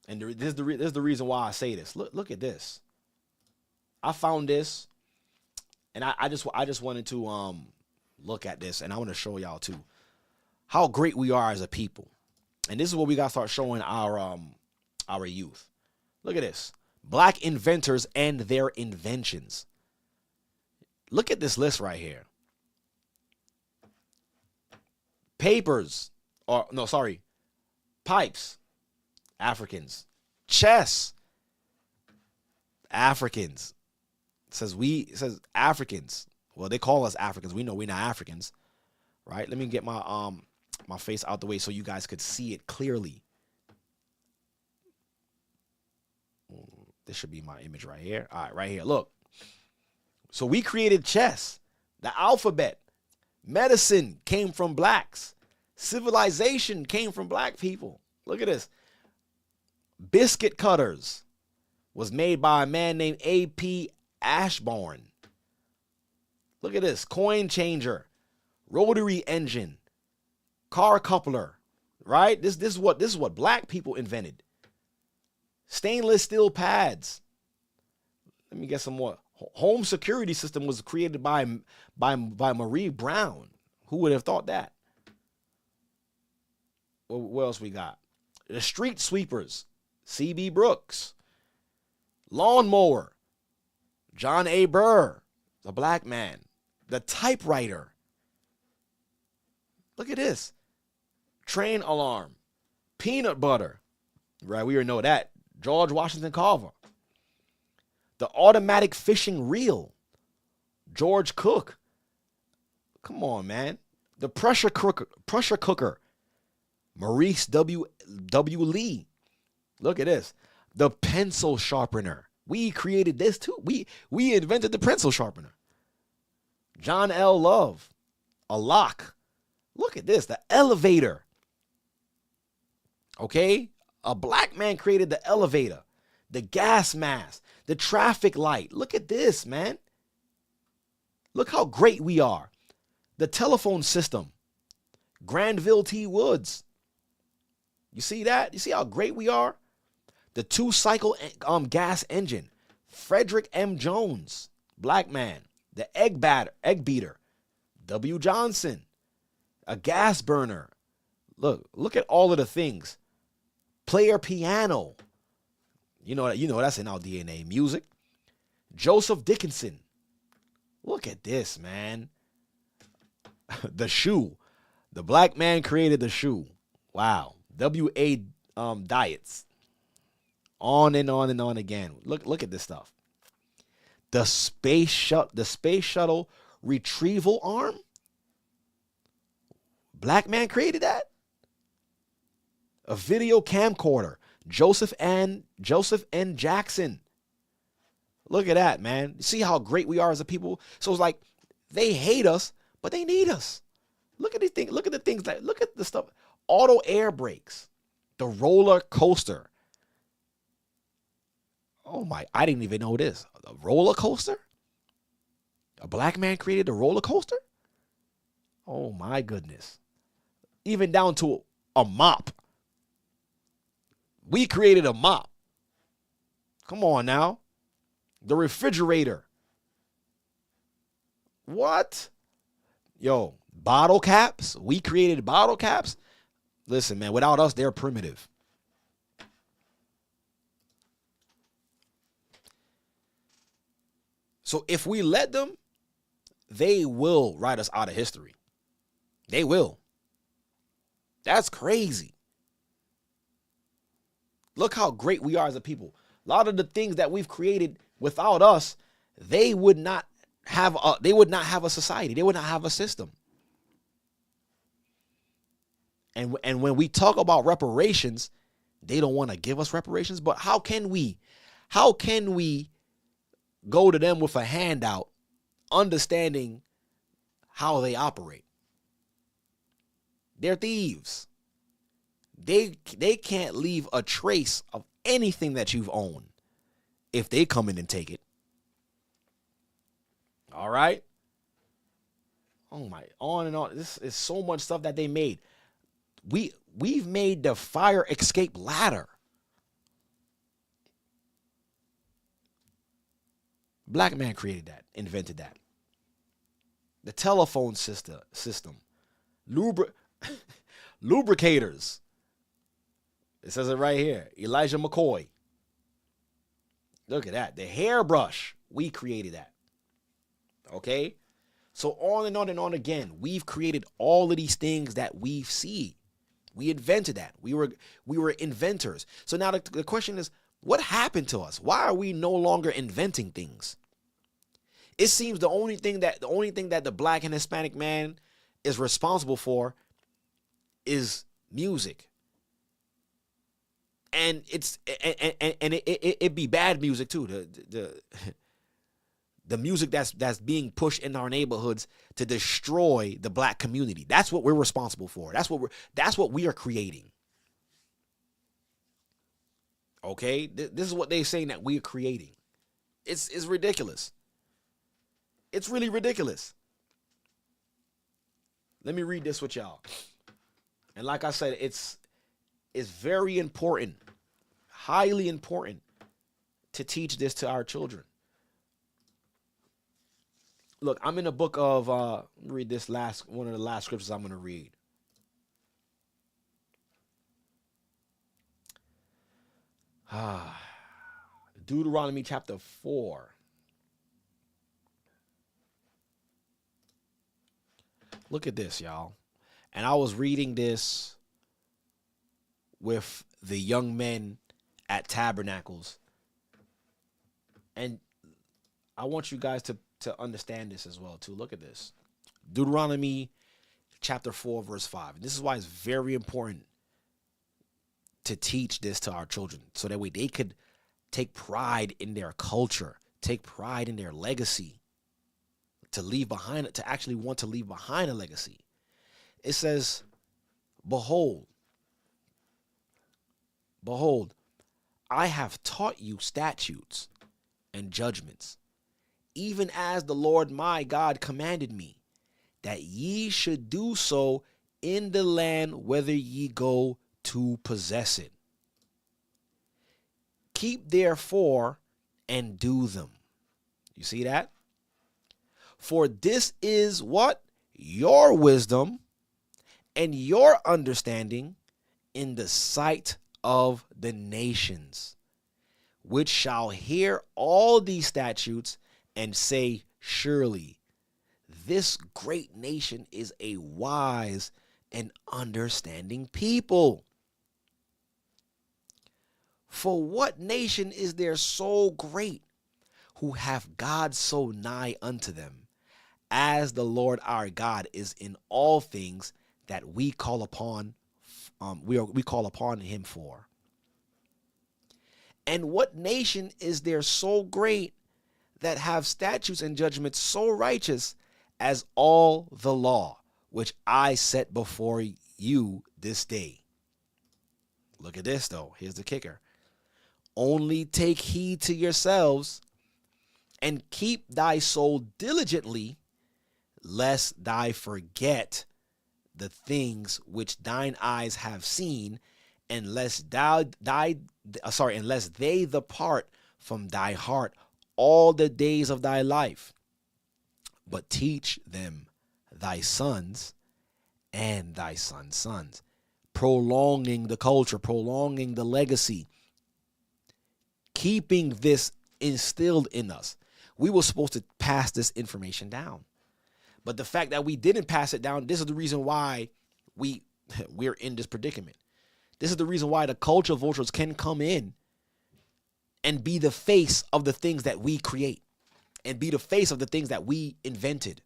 And this is the reason why I say this. Look at this. I found this, and I just wanted to look at this, and I want to show y'all too how great we are as a people. And this is what we got to start showing our youth. Look at this. Black inventors and their inventions. Look at this list right here. Pipes, Africans. Chess, Africans. It says Africans. Well, they call us Africans. We know we're not Africans, right? Let me get my my face out the way so you guys could see it clearly. This should be my image right here. All right, right here. Look. So we created chess, the alphabet. Medicine came from blacks. Civilization came from black people. Look at this. Biscuit cutters was made by a man named A.P. Ashbourne. Look at this. Coin changer, rotary engine, car coupler, right? This is what black people invented. Stainless steel pads. Let me get some more. Home security system was created by Marie Brown. Who would have thought that? What else we got? The street sweepers, C.B. Brooks. Lawnmower, John A. Burr, the black man. The typewriter. Look at this. Train alarm, peanut butter, right? We already know that. George Washington Carver. The automatic fishing reel, George Cook. Come on, man. The pressure cooker, Maurice W. Lee. Look at this. The pencil sharpener. We created this too. We invented the pencil sharpener. John L. Love. A lock. Look at this. The elevator. Okay? A black man created the elevator, the gas mask, the traffic light. Look at this, man. Look how great we are. The telephone system. Granville T. Woods. You see that? You see how great we are? The 2-cycle gas engine. Frederick M. Jones, black man. The egg beater. W. Johnson. A gas burner. Look at all of the things. Player piano. You know that's in our DNA. Music. Joseph Dickinson. Look at this, man. The shoe. The black man created the shoe. Wow. W.A. Diets. On and on and on again. Look at this stuff. The space shuttle retrieval arm. Black man created that. A video camcorder. Joseph N. Jackson. Look at that, man. See how great we are as a people? So it's like they hate us, but they need us. Look at these things. Look at the things look at the stuff. Auto air brakes. The roller coaster. Oh my, I didn't even know this. A roller coaster? A black man created a roller coaster? Oh my goodness. Even down to a mop. We created a mop. Come on now. The refrigerator. What? Yo, bottle caps. We created bottle caps. Listen, man, without us, they're primitive. So if we let them, they will write us out of history. They will. That's crazy. Look how great we are as a people. A lot of the things that we've created without us, they would not have a society. They would not have a system. And when we talk about reparations, they don't want to give us reparations. But how can we go to them with a handout, understanding how they operate? They're thieves. They can't leave a trace of anything that you've owned if they come in and take it. All right? Oh my, on and on. This is so much stuff that they made. We've made the fire escape ladder. Black man created that, invented that. The telephone system. Lubricators. It says it right here. Elijah McCoy. Look at that. The hairbrush. We created that. Okay? So on and on and on again. We've created all of these things that we see. We invented that. We were inventors. So now the question is, what happened to us? Why are we no longer inventing things? It seems the only thing that the black and Hispanic man is responsible for is music. And it be bad music too. The music that's being pushed in our neighborhoods to destroy the black community. That's what we're responsible for. That's what we are creating. Okay? This is what they're saying that we are creating. It's ridiculous. It's really ridiculous. Let me read this with y'all. And like I said, it's very important, highly important to teach this to our children. Look, I'm in a book of, read this one of the last scriptures I'm going to read. Deuteronomy chapter 4. Look at this, y'all. And I was reading this with the young men at Tabernacles. And I want you guys to understand this as well, too. Look at this. Deuteronomy chapter 4, verse 5. And this is why it's very important to teach this to our children so that way they could take pride in their culture, take pride in their legacy, to actually want to leave behind a legacy. It says, behold, I have taught you statutes and judgments, even as the Lord my God commanded me, that ye should do so in the land whither ye go to possess it. Keep therefore and do them. You see that? For this is what? Your wisdom and your understanding in the sight of the nations, which shall hear all these statutes and say, surely this great nation is a wise and understanding people. For what nation is there so great, who have God so nigh unto them, as the Lord our God is in all things that we call upon we call upon him for? And what nation is there so great that have statutes and judgments so righteous as all the law which I set before you this day? Look at this though. Here's the kicker. Only take heed to yourselves and keep thy soul diligently, lest thou forget the things which thine eyes have seen, and lest they depart from thy heart all the days of thy life. But teach them thy sons and thy sons' sons, prolonging the culture, prolonging the legacy, keeping this instilled in us. We were supposed to pass this information down. But the fact that we didn't pass it down, this is the reason why we're in this predicament. This is the reason why the culture vultures can come in and be the face of the things that we create and be the face of the things that we invented.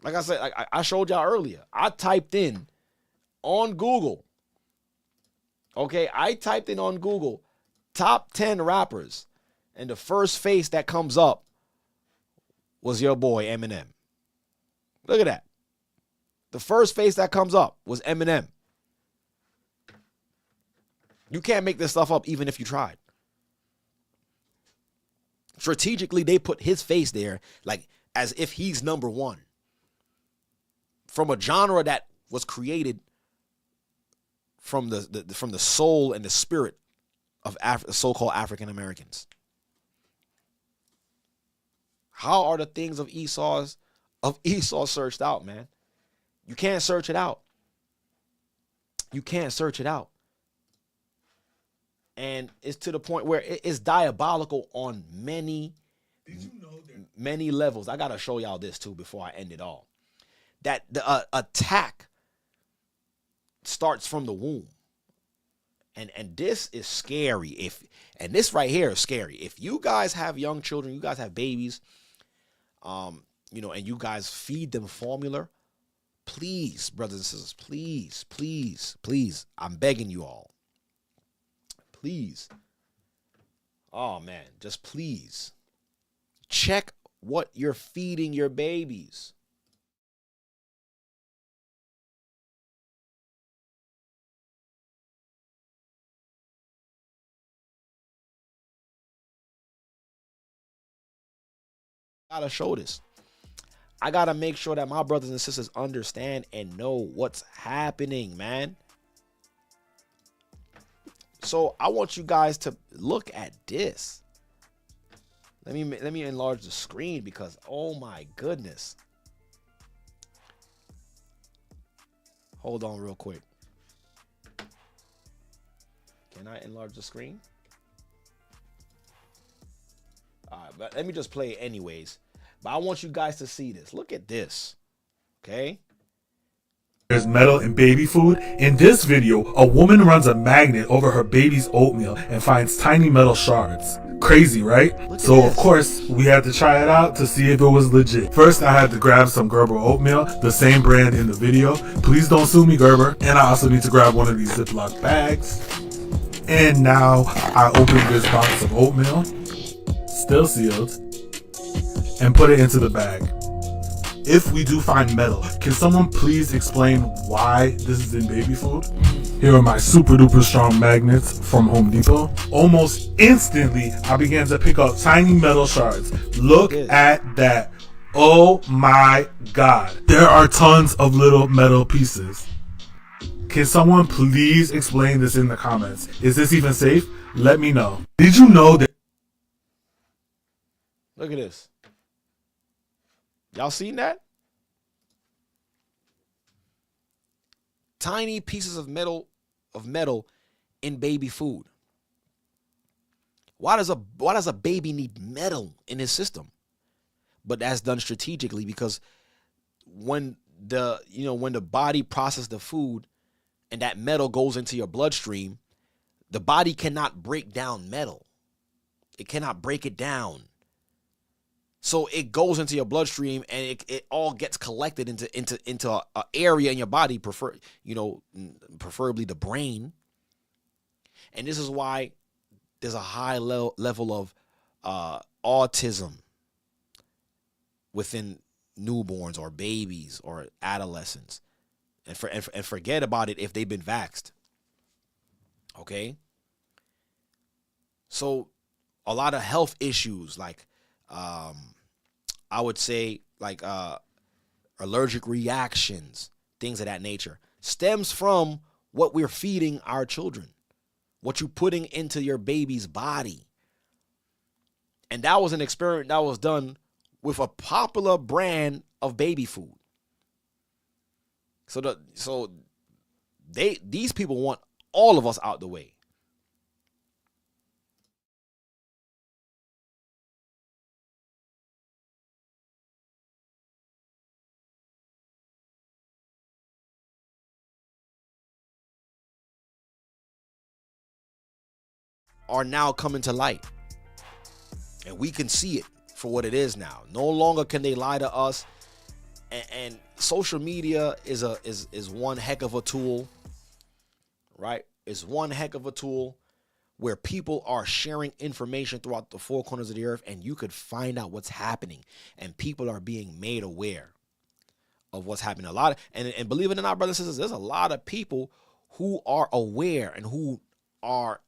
Like I said, I showed y'all earlier, I typed in on Google, I typed in on Google top 10 rappers, and the first face that comes up was your boy Eminem. Look at that. The first face that comes up was Eminem. You can't make this stuff up even if you tried. Strategically, they put his face there like as if he's number one. From a genre that was created from the soul and the spirit of so-called African Americans. How are the things of Esau searched out, man? You can't search it out. You can't search it out. And it's to the point where it's diabolical on many levels. I got to show y'all this too before I end it all. That the attack starts from the womb. And this is scary. And this right here is scary. If you guys have young children, you guys have babies, and you guys feed them formula, please, brothers and sisters, please, I'm begging you all. Please. Oh, man, just please. Check what you're feeding your babies. I gotta show this. I gotta make sure that my brothers and sisters understand and know what's happening, man. So I want you guys to look at this. Let me enlarge the screen because oh my goodness. Hold on real quick. Can I enlarge the screen? All right, but let me just play it anyways. But I want you guys to see this. Look at this. Okay? There's metal in baby food. In this video, a woman runs a magnet over her baby's oatmeal and finds tiny metal shards. Crazy, right? So of course, we had to try it out to see if it was legit. First, I had to grab some Gerber oatmeal, the same brand in the video. Please don't sue me, Gerber. And I also need to grab one of these Ziploc bags. And now I open this box of oatmeal, still sealed, and put it into the bag. If we do find metal, can someone please explain why this is in baby food? Here are my super duper strong magnets from Home Depot. Almost instantly, I began to pick up tiny metal shards. Look at that. Oh my God. There are tons of little metal pieces. Can someone please explain this in the comments? Is this even safe? Let me know. Did you know that? Look at this. Y'all seen that? Tiny pieces of metal in baby food. Why does a baby need metal in his system? But that's done strategically because when the body processes the food and that metal goes into your bloodstream, the body cannot break down metal. It cannot break it down. So it goes into your bloodstream and it all gets collected into an area in your body, preferably the brain. And this is why there's a high level of autism within newborns or babies or adolescents. And forget about it if they've been vaxxed. Okay? So a lot of health issues like I would say like allergic reactions, things of that nature, stems from what we're feeding our children, what you're putting into your baby's body. And that was an experiment that was done with a popular brand of baby food. So these people want all of us out the way. Are now coming to light, and we can see it for what it is now. No longer can they lie to us, and social media is one heck of a tool, right? It's one heck of a tool where people are sharing information throughout the four corners of the earth, and you could find out what's happening, and people are being made aware of what's happening. And believe it or not, brothers and sisters, there's a lot of people who are aware and who are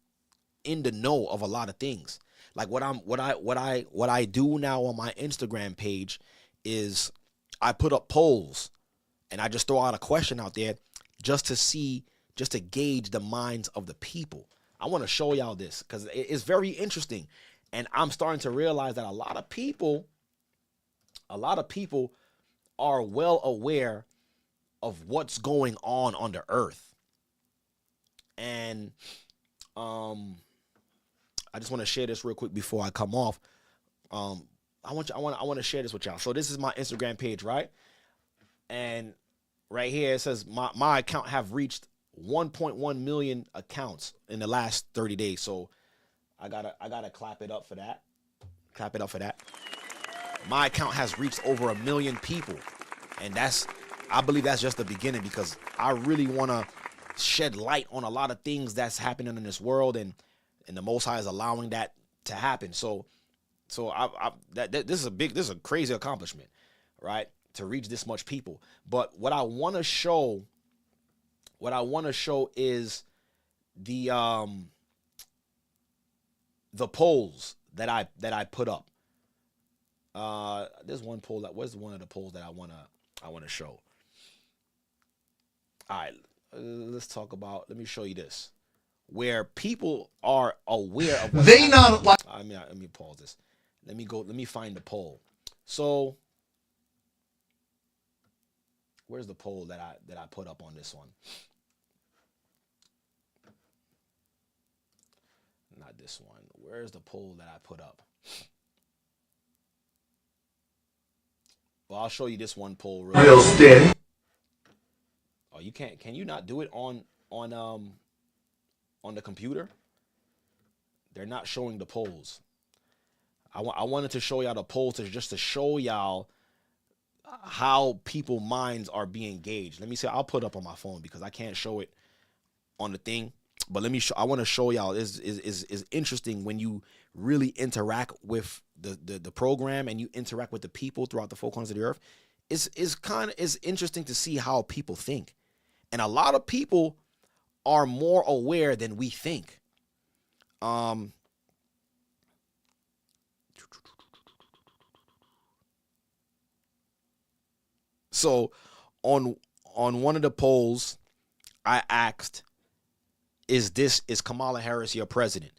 in the know of a lot of things. Like what I do now on my Instagram page is I put up polls and I just throw out a question out there just to gauge the minds of the people. I want to show y'all this because it's very interesting, and I'm starting to realize that a lot of people are well aware of what's going on the earth. And I just want to share this real quick before I come off. I want to share this with y'all. So this is my Instagram page, right? And right here it says my account have reached 1.1 million accounts in the last 30 days. So I gotta clap it up for that. Clap it up for that. My account has reached over 1 million people, and I believe that's just the beginning, because I really want to shed light on a lot of things that's happening in this world, and the Most High is allowing that to happen. So this is a crazy accomplishment, right? To reach this much people. But what I want to show is the polls that I put up. There's one poll where's one of the polls that I want to show. All right, let me show you this, where people are aware of what they not like. Let me pause this. Let me find the poll. So where's the poll that I put up on this one? Not this one. Where's the poll that I put up? Well, I'll show you this one poll real steady. You can't. Can you not do it on the computer? They're not showing the polls. I wanted to show y'all the polls just to show y'all how people minds are being gauged. Let me see. I'll put it up on my phone because I can't show it on the thing. But let me show. I want to show y'all is interesting when you really interact with the program and you interact with the people throughout the four corners of the earth. It's interesting to see how people think, and a lot of people are more aware than we think. So on one of the polls, I asked, is Kamala Harris your president?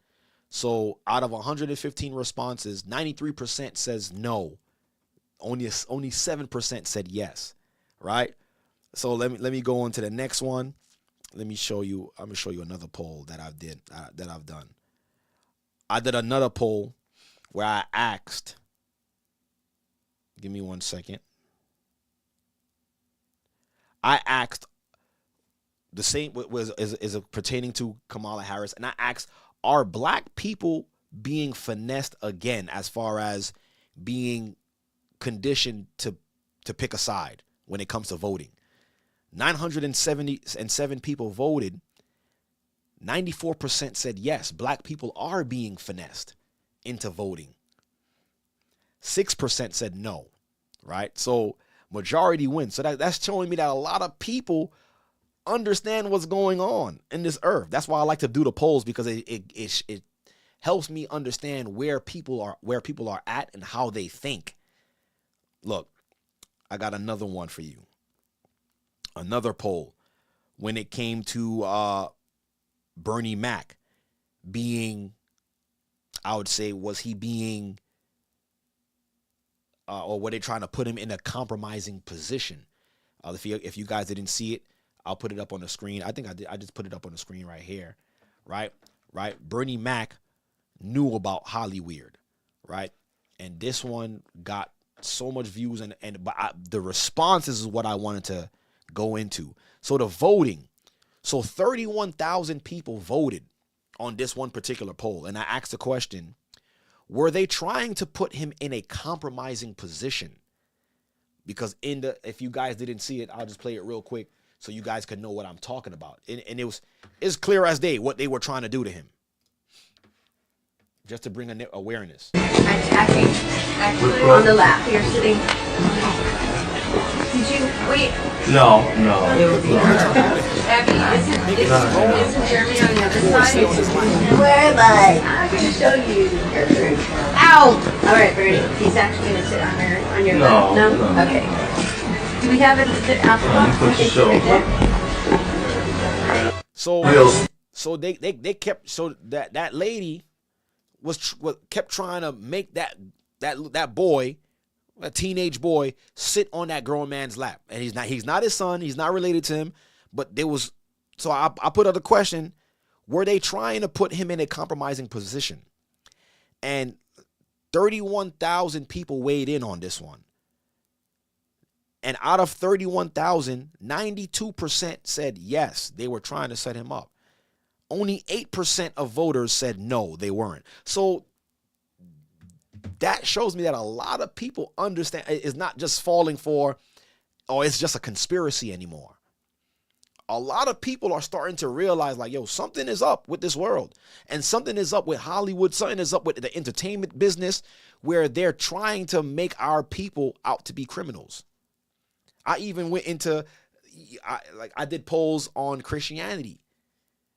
So out of 115 responses, 93% says no. Only 7% said yes, right? So let me go on to the next one. Let me show you. I'm gonna show you another poll that I've done. I did another poll where I asked. Give me 1 second. I asked the same is pertaining to Kamala Harris, and I asked, are black people being finessed again as far as being conditioned to pick a side when it comes to voting? 977 people voted. 94% said yes, black people are being finessed into voting. 6% said no, right? So majority wins. So that's showing me that a lot of people understand what's going on in this earth. That's why I like to do the polls, because it helps me understand where people are at and how they think. Look, I got another one for you. Another poll when it came to Bernie Mac being, I would say, was he being or were they trying to put him in a compromising position? If you guys didn't see it, I'll put it up on the screen. I think I did. I just put it up on the screen right here, right? Bernie Mac knew about Hollyweird, right? And this one got so much views, the responses is what I wanted to go into. So the voting, so 31,000 people voted on this one particular poll, and I asked the question: were they trying to put him in a compromising position? Because if you guys didn't see it, I'll just play it real quick so you guys can know what I'm talking about. And it's clear as day what they were trying to do to him, just to bring awareness. Attacking, actually, on the lap. You're sitting. Did you wait? No. Abby, isn't Jeremy on the other side? Where am I? I'm going to show you. Ow! All right, Bernie. He's actually going to sit on your lap. No? Okay. Do we have it out the So they kept, so that lady kept trying to make that boy, a teenage boy, sit on that grown man's lap, and he's not his son, he's not related to him, but there was. So I put out the question: were they trying to put him in a compromising position? And 31,000 people weighed in on this one. And out of 31,000, 92% said yes, they were trying to set him up. Only 8% of voters said no, they weren't. So that shows me that a lot of people understand it's not just falling for, or it's just a conspiracy anymore. A lot of people are starting to realize, like, yo, something is up with this world, and something is up with Hollywood, something is up with the entertainment business, where they're trying to make our people out to be criminals. I even went into, I did polls on Christianity.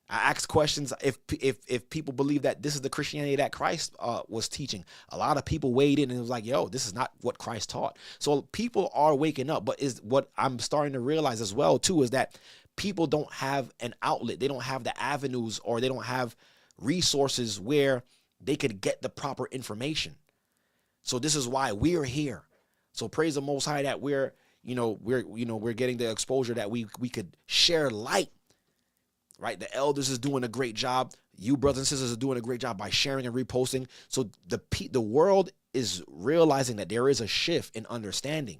I asked questions if people believe that this is the Christianity that Christ was teaching. A lot of people weighed in and it was like, yo, this is not what Christ taught. So people are waking up, but is what I'm starting to realize as well too is that people don't have an outlet. They don't have the avenues, or they don't have resources where they could get the proper information. So this is why we're here. So praise the Most High that we're getting the exposure that we could share light. Right? The elders is doing a great job. You brothers and sisters are doing a great job by sharing and reposting. So the world is realizing that there is a shift in understanding.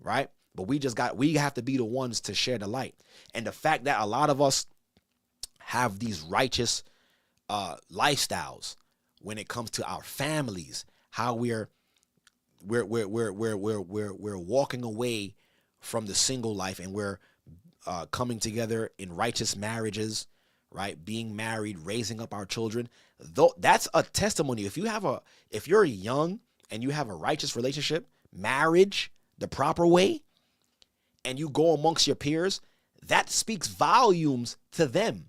Right? But we have to be the ones to share the light. And the fact that a lot of us have these righteous lifestyles when it comes to our families, how we're walking away from the single life, and we're coming together in righteous marriages, right? Being married, raising up our children. Though that's a testimony. If you're young and you have a righteous relationship, marriage the proper way, and you go amongst your peers, that speaks volumes to them,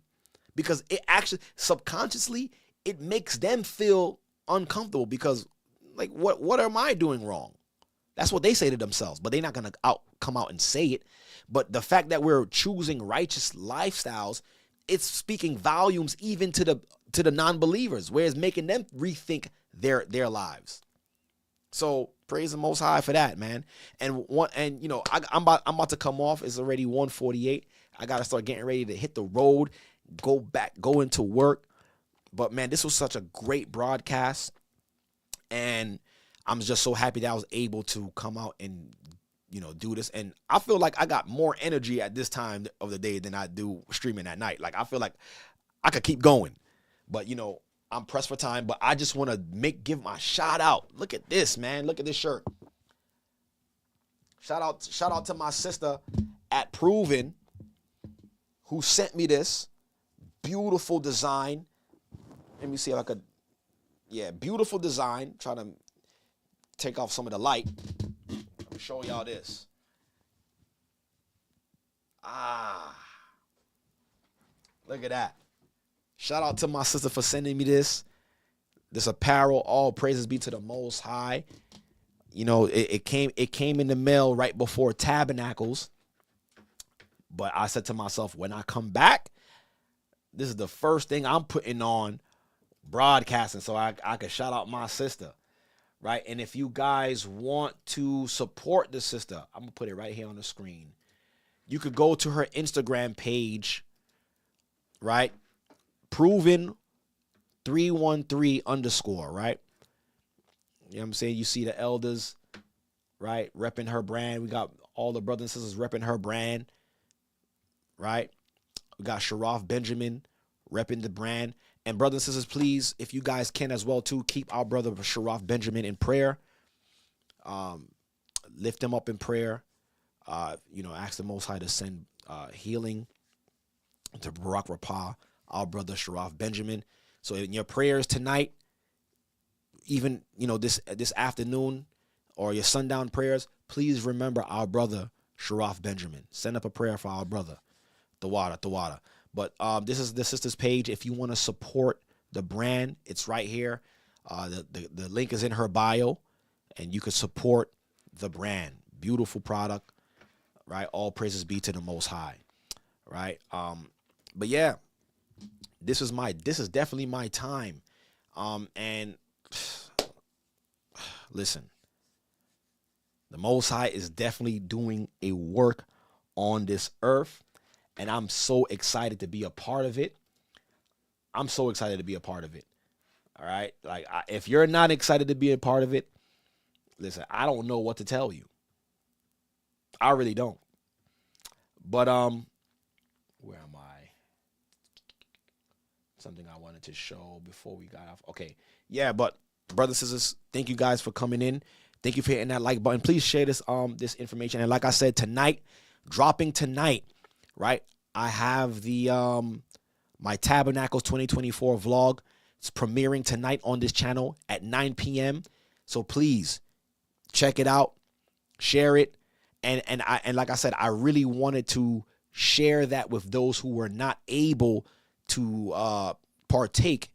because it actually subconsciously it makes them feel uncomfortable, because like what am I doing wrong? That's what they say to themselves, but they're not gonna come out and say it. But the fact that we're choosing righteous lifestyles, it's speaking volumes even to the non-believers, where it's making them rethink their lives. So praise the Most High for that, man. And you know, I'm about to come off. It's already 1:48. I gotta start getting ready to hit the road, go into work. But man, this was such a great broadcast, and I'm just so happy that I was able to come out and, you know, do this. And I feel like I got more energy at this time of the day than I do streaming at night. Like, I feel like I could keep going, but you know, I'm pressed for time. But I just want to give my shout out. Look at this, man. Look at this shirt. Shout out to my sister at Proven, who sent me this beautiful design. Let me see if I could. Yeah, beautiful design. Trying to take off some of the light. Let me show y'all this. Look at that. Shout out to my sister for sending me this apparel. All praises be to the Most High. You know, it came in the mail right before Tabernacles. But I said to myself, when I come back, this is the first thing I'm putting on broadcasting, so I can shout out my sister. Right? And if you guys want to support the sister, I'm going to put it right here on the screen. You could go to her Instagram page, right? Proven 313_, right? You know what I'm saying? You see the elders, right? Repping her brand. We got all the brothers and sisters repping her brand, right? We got Sharaf Benjamin repping the brand. And brothers and sisters, please, if you guys can as well, too, keep our brother Sharaf Benjamin in prayer. Lift him up in prayer. You know, ask the Most High to send healing to Barak Rapah, our brother Sharaf Benjamin. So in your prayers tonight, even, you know, this afternoon, or your sundown prayers, please remember our brother Sharaf Benjamin. Send up a prayer for our brother, Tawada. But this is the sister's page. If you want to support the brand, it's right here. The link is in her bio, and you can support the brand. Beautiful product, right? All praises be to the Most High, right? But yeah, this is definitely my time. And listen, the Most High is definitely doing a work on this earth. And I'm so excited to be a part of it. All right. Like, if you're not excited to be a part of it, listen, I don't know what to tell you. I really don't. But, where am I? Something I wanted to show before we got off. Okay. Yeah. But brothers and sisters, thank you guys for coming in. Thank you for hitting that like button. Please share this information. And like I said, dropping tonight, right? I have the my Tabernacles 2024 vlog. It's premiering tonight on this channel at 9 p.m. So please check it out, share it, and like I said, I really wanted to share that with those who were not able to partake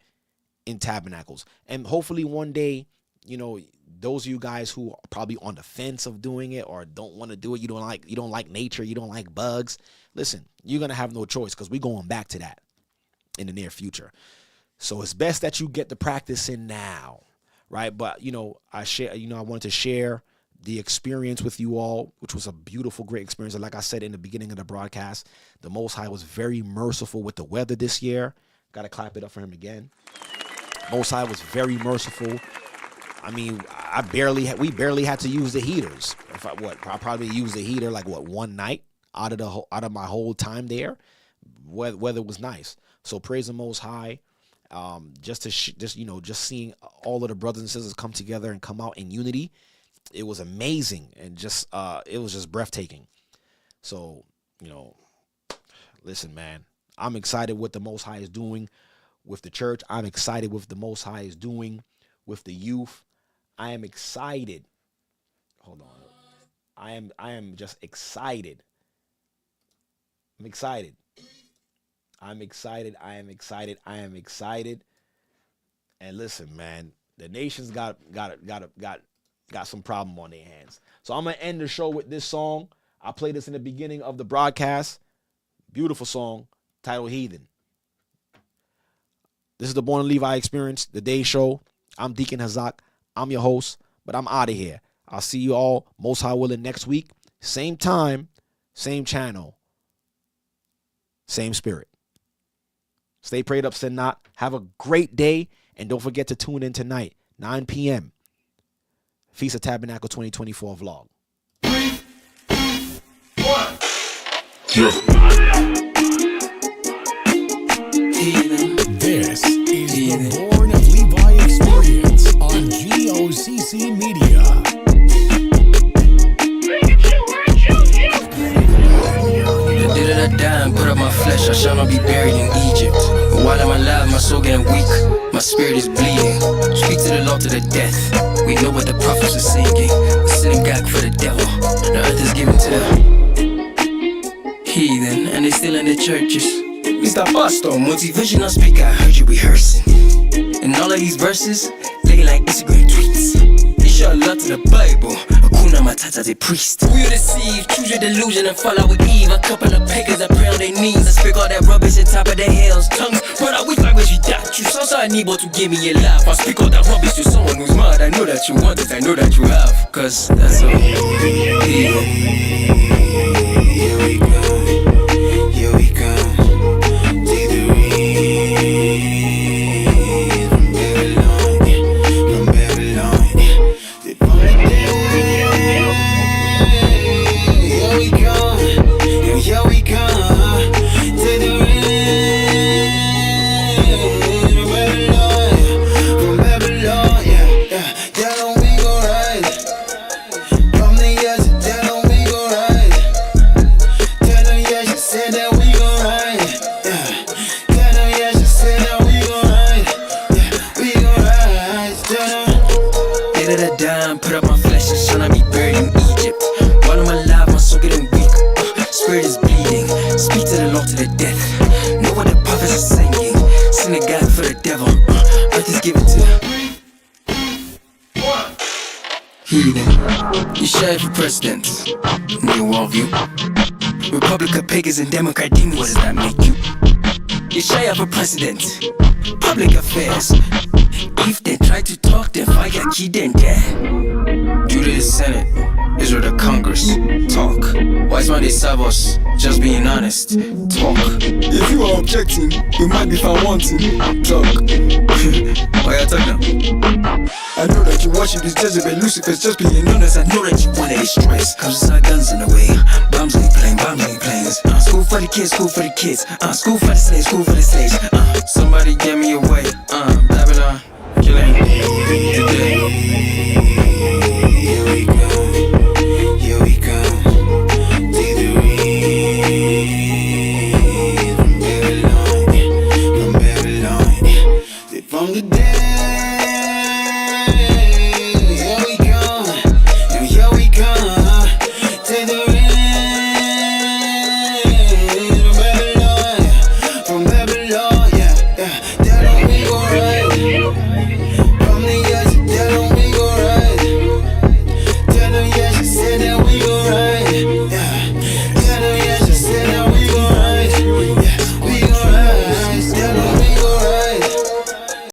in Tabernacles. And hopefully one day, you know, those of you guys who are probably on the fence of doing it or don't want to do it, you don't like nature, you don't like bugs, listen, you're going to have no choice, because we're going back to that in the near future. So it's best that you get the practice in now, right? But, you know, I wanted to share the experience with you all, which was a beautiful, great experience. And like I said in the beginning of the broadcast, the Most High was very merciful with the weather this year. Got to clap it up for him again. Most High was very merciful I mean, we barely had to use the heaters. I probably used the heater like one night out of my whole time there. Weather was nice. So praise the Most High. Just seeing all of the brothers and sisters come together and come out in unity, it was amazing, and it was just breathtaking. So, listen, man, I'm excited what the Most High is doing with the church. I'm excited with the Most High is doing with the youth. I am excited. Hold on. I am just excited. I'm excited. I'm excited. I am excited. I am excited. And listen, man, the nation's got some problem on their hands. So I'm gonna end the show with this song. I played this in the beginning of the broadcast. Beautiful song titled Heathen. This is the Born of Levi Experience, the Day Show. I'm Deacon Hazak. I'm your host, but I'm out of here. I'll see you all, most high willing, next week. Same time, same channel, same spirit. Stay prayed up, sin not. Have a great day, and don't forget to tune in tonight, 9 p.m. Feast of Tabernacle 2024 vlog. 3, 2, 1. This is the Born of Levi Experience on G.O.C.C. Media. The day that I die and put up my flesh, I shall not be buried in Egypt. But while I'm alive, my soul getting weak, my spirit is bleeding. Speak to the Lord to the death. We know what the prophets are singing. The synagogue for the devil. The earth is given to the heathen, and they still in the churches. Mr. Pastor, motivational speaker, I heard you rehearsing. And all of these verses, looking like Instagram tweets. You show a lot to the Bible. Hakuna Matata, the priest. We are deceived, choose your delusion and fall out with Eve. A couple of pagans that pray on their knees. I speak all that rubbish on top of their hills. Tongues, brother, which language you got? You sound so unable to give me a laugh. I speak all that rubbish to someone who's mad. I know that you want it, I know that you have. Cause that's all. Here we go. Here we go. You share for president in your worldview. Republican pagans and Democrat demons, what does that make you? You share for president, public affairs. If they try to talk, then fire key them there. Due to the Senate, Israel the Congress, talk. Why is man they serve us? Just being honest, talk. If you are objecting, you might be found wanting, talk. Why you talking now? I know that you worship this Jezebel, Lucifer's just being honest. I know that you want to stress. Cause it's our guns in the way, bombs ain't playing, bombs ain't planes. School for the kids, school for the kids. School for the slaves, school for the slaves. Somebody get me away,